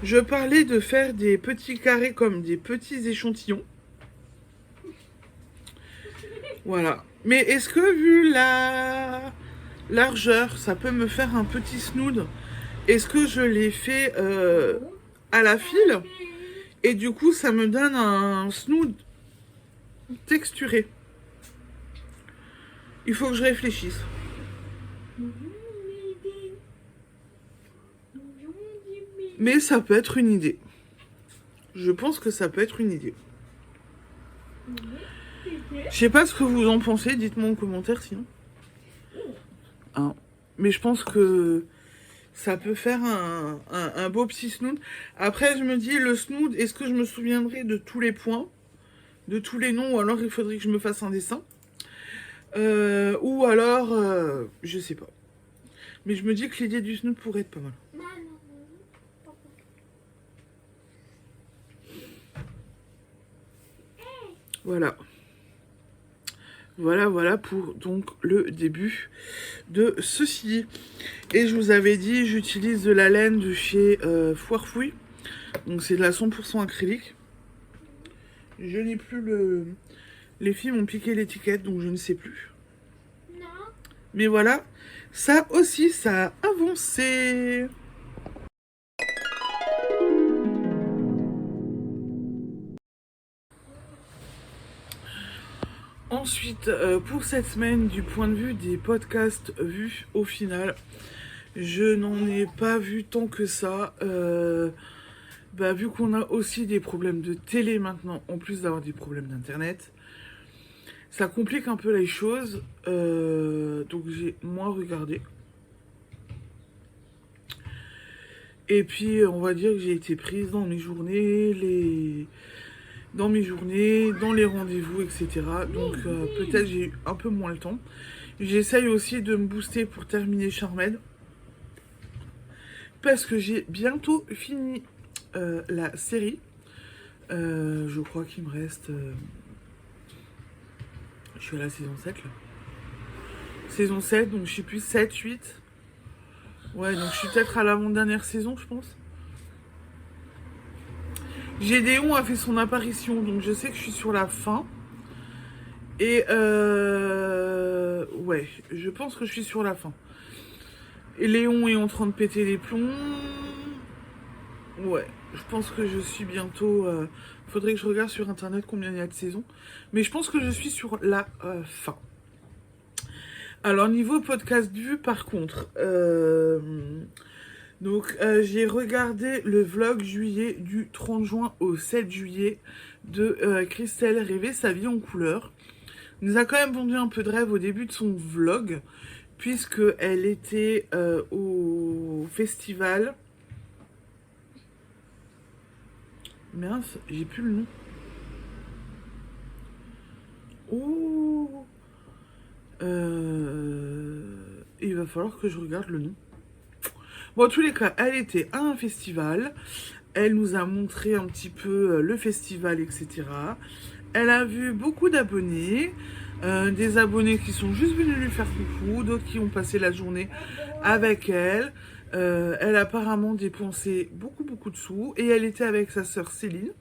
Je parlais de faire des petits carrés comme des petits échantillons. Voilà. Mais est-ce que vu la largeur, ça peut me faire un petit snood? Est-ce que je l'ai fait à la file? Et du coup, ça me donne un snood texturé. Il faut que je réfléchisse. Mais ça peut être une idée. Je pense que ça peut être une idée. Je sais pas ce que vous en pensez, dites-moi en commentaire sinon. Hein. Mais je pense que ça peut faire un beau petit snood. Après, je me dis, le snood, est-ce que je me souviendrai de tous les points, de tous les noms, ou alors il faudrait que je me fasse un dessin. Ou alors, je sais pas. Mais je me dis que l'idée du snood pourrait être pas mal. Voilà. Voilà pour donc le début de ceci. Et je vous avais dit, j'utilise de la laine de chez Foirefouille. Donc c'est de la 100% acrylique. Je n'ai plus le... Les filles m'ont piqué l'étiquette, donc je ne sais plus. Non. Mais voilà, ça aussi, ça a avancé. Ensuite, pour cette semaine, du point de vue des podcasts vus, au final, je n'en ai pas vu tant que ça. Vu qu'on a aussi des problèmes de télé maintenant, en plus d'avoir des problèmes d'internet, ça complique un peu les choses. Donc j'ai moins regardé. Et puis, on va dire que j'ai été prise dans mes journées, dans les rendez-vous, etc. Donc peut-être j'ai eu un peu moins le temps. J'essaye aussi de me booster pour terminer Charmed. Parce que j'ai bientôt fini la série. Je crois qu'il me reste... je suis à la saison 7 là. Saison 7, donc je sais plus, 7, 8. Ouais, donc je suis peut-être à l'avant-dernière saison, je pense. Gédéon a fait son apparition, donc je sais que je suis sur la fin. Et ouais, je pense que je suis sur la fin. Et Léon est en train de péter les plombs. Ouais, je pense que je suis bientôt... faudrait que je regarde sur internet combien il y a de saisons. Mais je pense que je suis sur la fin. Alors, niveau podcast vue, par contre... Donc, j'ai regardé le vlog juillet du 30 juin au 7 juillet de Christelle Rêver sa vie en couleur. Elle nous a quand même vendu un peu de rêve au début de son vlog, puisqu'elle était au festival. Mince, j'ai plus le nom. Oh, il va falloir que je regarde le nom. Bon, en tous les cas, elle était à un festival. Elle nous a montré un petit peu le festival, etc. Elle a vu beaucoup d'abonnés. Des abonnés qui sont juste venus lui faire coucou. D'autres qui ont passé la journée avec elle. Elle a apparemment dépensé beaucoup de sous. Et elle était avec sa sœur Céline.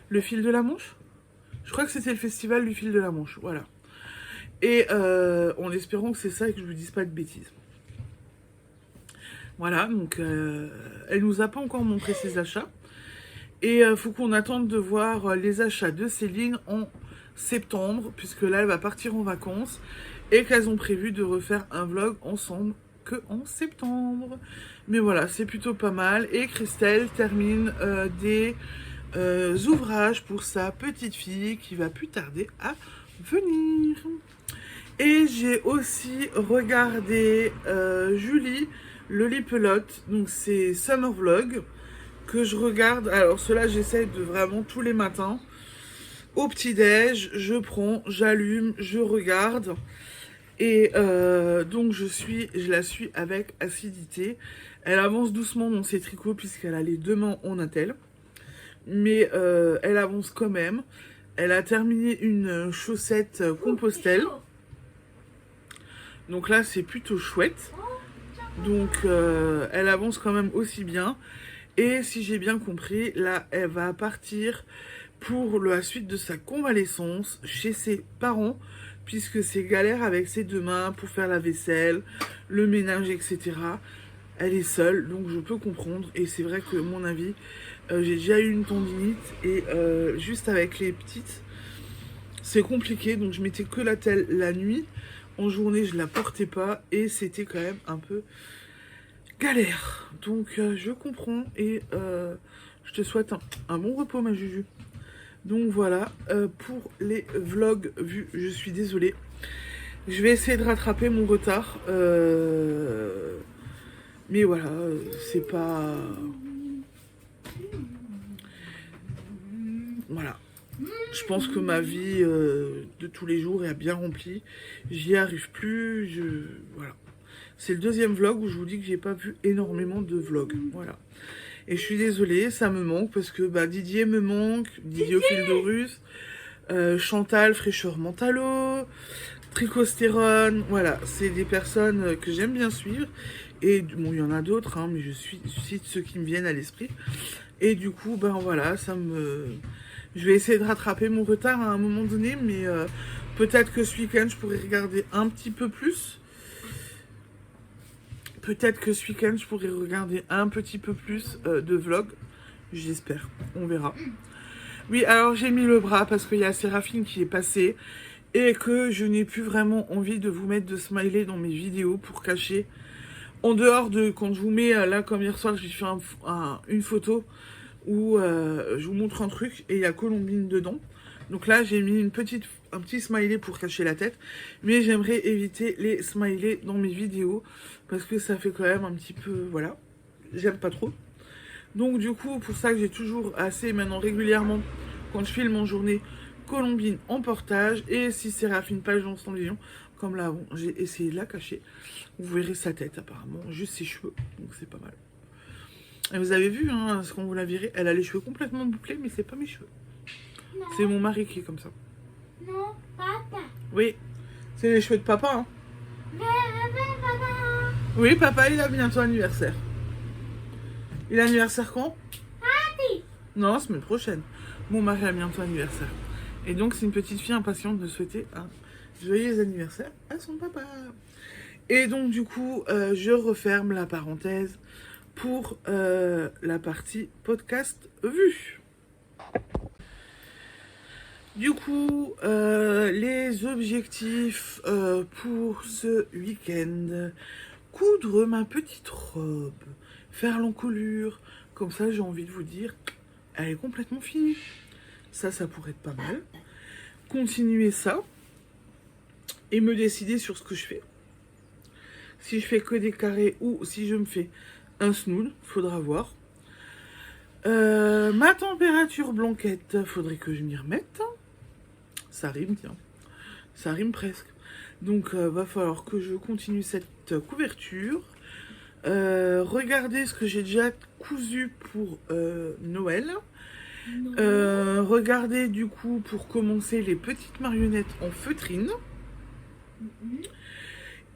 Le fil de la Manche. Je crois que c'était le festival du fil de la Manche. Voilà. Et en espérant que c'est ça et que je ne vous dise pas de bêtises. Voilà, donc elle nous a pas encore montré ses achats. Et faut qu'on attende de voir les achats de Céline en septembre, puisque là elle va partir en vacances et qu'elles ont prévu de refaire un vlog ensemble que en septembre. Mais voilà, c'est plutôt pas mal. Et Christelle termine des ouvrages pour sa petite fille qui va plus tarder à venir. Et j'ai aussi regardé Julie Lollipelote, donc c'est Summer Vlog que je regarde. Alors cela j'essaie de vraiment tous les matins au petit-déj, je prends, j'allume, je regarde. Et donc je la suis avec assiduité. Elle avance doucement dans ses tricots puisqu'elle a les deux mains en attelle. Mais elle avance quand même. Elle a terminé une chaussette Compostelle. Donc là c'est plutôt chouette. Donc elle avance quand même aussi bien. Et si j'ai bien compris, là elle va partir pour la suite de sa convalescence chez ses parents, puisque c'est galère avec ses deux mains pour faire la vaisselle, le ménage, etc. Elle est seule, donc je peux comprendre. Et c'est vrai que mon avis, j'ai déjà eu une tendinite et juste avec les petites, c'est compliqué. Donc je mettais que la telle la nuit. En journée, je la portais pas et c'était quand même un peu galère. Donc je comprends et je te souhaite un bon repos, ma Juju. Donc voilà, pour les vlogs vus, je suis désolée. Je vais essayer de rattraper mon retard. Mais voilà, c'est pas... Voilà. Je pense que ma vie de tous les jours est bien remplie. J'y arrive plus. Voilà. C'est le deuxième vlog où je vous dis que j'ai pas vu énormément de vlogs. Voilà. Et je suis désolée, ça me manque parce que Didier me manque, Didier au fil de russe, Chantal, fraîcheur mentalo, tricostérone, voilà, c'est des personnes que j'aime bien suivre. Et bon, il y en a d'autres, hein, mais je cite ceux qui me viennent à l'esprit. Et du coup, voilà, je vais essayer de rattraper mon retard à un moment donné, mais peut-être que ce week-end, je pourrais regarder un petit peu plus. Peut-être que ce week-end, je pourrais regarder un petit peu plus de vlogs. J'espère. On verra. Oui, alors j'ai mis le bras parce qu'il y a Séraphine qui est passée et que je n'ai plus vraiment envie de vous mettre de smiley dans mes vidéos pour cacher. En dehors de quand je vous mets, là comme hier soir, j'ai fait une photo où je vous montre un truc et il y a Colombine dedans. Donc là, j'ai mis un petit smiley pour cacher la tête. Mais j'aimerais éviter les smileys dans mes vidéos. Parce que ça fait quand même un petit peu... Voilà. J'aime pas trop. Donc du coup, pour ça que j'ai toujours assez, maintenant régulièrement, quand je filme en journée, Colombine en portage. Et si Séraphine page dans son vision, comme là, bon, j'ai essayé de la cacher. Vous verrez sa tête apparemment, juste ses cheveux. Donc c'est pas mal. Et vous avez vu, hein, ce qu'on vous la verrez, elle a les cheveux complètement bouclés, mais c'est pas mes cheveux. C'est mon mari qui est comme ça. Non, papa. Oui, c'est les cheveux de papa. Hein. Papa. Oui, papa, il a bientôt anniversaire. Il a anniversaire quand? Papi. Non, semaine prochaine. Mon mari a bientôt anniversaire. Et donc, c'est une petite fille impatiente de souhaiter un joyeux anniversaire à son papa. Et donc, du coup, je referme la parenthèse pour la partie podcast vue. Du coup, les objectifs pour ce week-end. Coudre ma petite robe. Faire l'encolure. Comme ça, j'ai envie de vous dire, elle est complètement finie. Ça pourrait être pas mal. Continuer ça. Et me décider sur ce que je fais. Si je fais que des carrés ou si je me fais un snood, faudra voir. Ma température blanquette, faudrait que je m'y remette. Ça rime, tiens. Ça rime presque. Donc, va falloir que je continue cette couverture. Regardez ce que j'ai déjà cousu pour Noël. Regardez, du coup, pour commencer, les petites marionnettes en feutrine.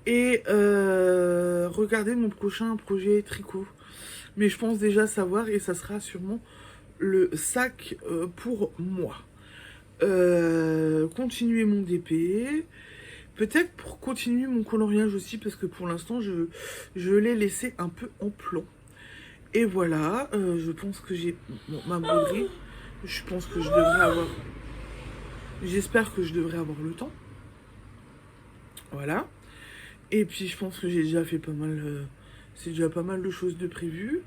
Et regardez mon prochain projet tricot. Mais je pense déjà savoir, et ça sera sûrement le sac pour moi. Continuer mon DP, peut-être pour continuer mon coloriage aussi, parce que pour l'instant je l'ai laissé un peu en plan. Et voilà, je pense que j'ai ma broderie. Je pense que je devrais avoir, j'espère que je devrais avoir le temps. Voilà. Et puis je pense que j'ai déjà fait pas mal, c'est déjà pas mal de choses de prévues.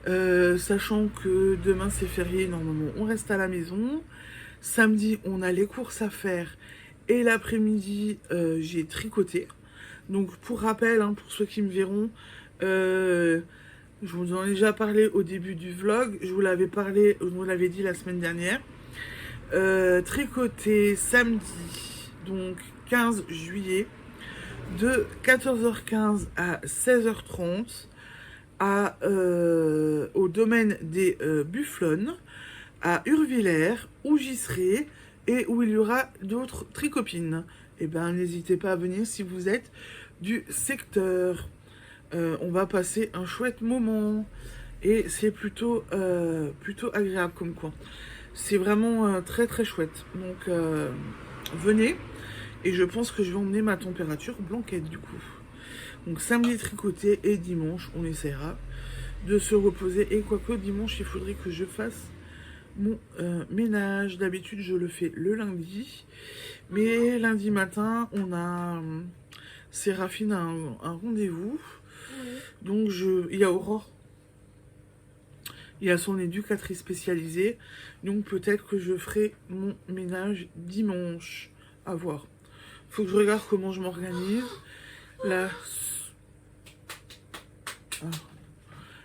Sachant que demain c'est férié, normalement on reste à la maison. Samedi, on a les courses à faire. Et l'après-midi, j'ai tricoté. Donc, pour rappel, hein, pour ceux qui me verront, je vous en ai déjà parlé au début du vlog. Je vous l'avais dit la semaine dernière. Tricoté samedi, donc 15 juillet, de 14h15 à 16h30, au domaine des Bufflonnes, à Urvillers, où j'y serai et où il y aura d'autres tricopines. Et ben n'hésitez pas à venir si vous êtes du secteur. On va passer un chouette moment. Et c'est plutôt agréable comme coin. C'est vraiment très très chouette. Donc venez. Et je pense que je vais emmener ma température blanquette du coup. Donc samedi tricoté et dimanche on essaiera de se reposer. Et quoique dimanche il faudrait que je fasse mon ménage. D'habitude je le fais le lundi. Mais lundi matin on a Séraphine a un rendez-vous. Donc il y a Aurore. Il y a son éducatrice spécialisée. Donc peut-être que je ferai mon ménage dimanche. À voir. Faut que je regarde comment je m'organise.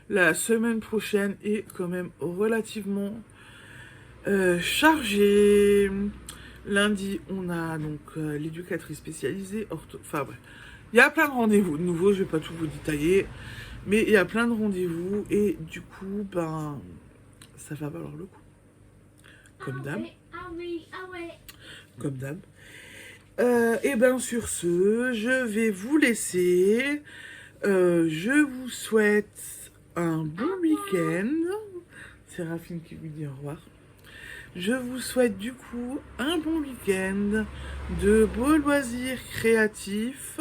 La semaine prochaine est quand même relativement chargée. Lundi, on a donc l'éducatrice spécialisée. Enfin bref. Il y a plein de rendez-vous. De nouveau, je vais pas tout vous détailler. Mais il y a plein de rendez-vous. Et du coup, ben, ça va valoir le coup. Comme d'hab. Ah oui, ah ouais. Comme d'hab. Et bien sur ce, je vais vous laisser. Je vous souhaite un bon week-end. Séraphine qui lui dit au revoir. Je vous souhaite du coup un bon week-end, de beaux loisirs créatifs.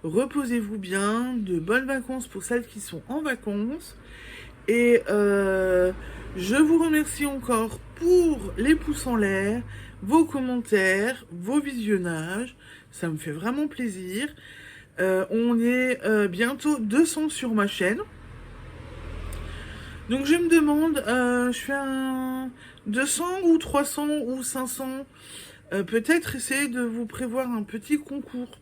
Reposez-vous bien, de bonnes vacances pour celles qui sont en vacances. Et je vous remercie encore pour les pouces en l'air, vos commentaires, vos visionnages. Ça me fait vraiment plaisir. On est bientôt 200 sur ma chaîne. Donc je me demande, je fais un 200 ou 300 ou 500. Peut-être essayer de vous prévoir un petit concours.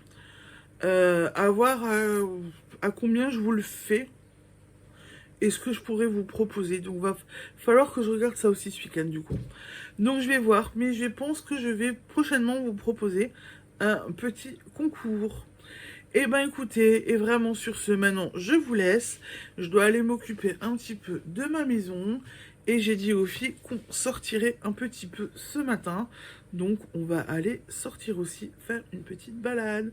À voir à combien je vous le fais. Et ce que je pourrais vous proposer. Donc, va falloir que je regarde ça aussi ce week-end, du coup. Donc, je vais voir. Mais je pense que je vais prochainement vous proposer un petit concours. Et ben, écoutez, et vraiment sur ce, maintenant, je vous laisse. Je dois aller m'occuper un petit peu de ma maison. Et j'ai dit aux filles qu'on sortirait un petit peu ce matin. Donc, on va aller sortir aussi, faire une petite balade.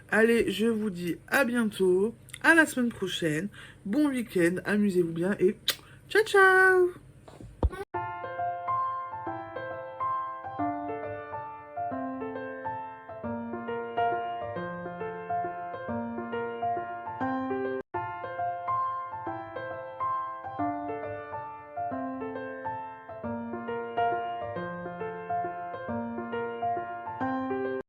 Allez, je vous dis à bientôt. À la semaine prochaine. Bon week-end, amusez-vous bien et ciao ciao!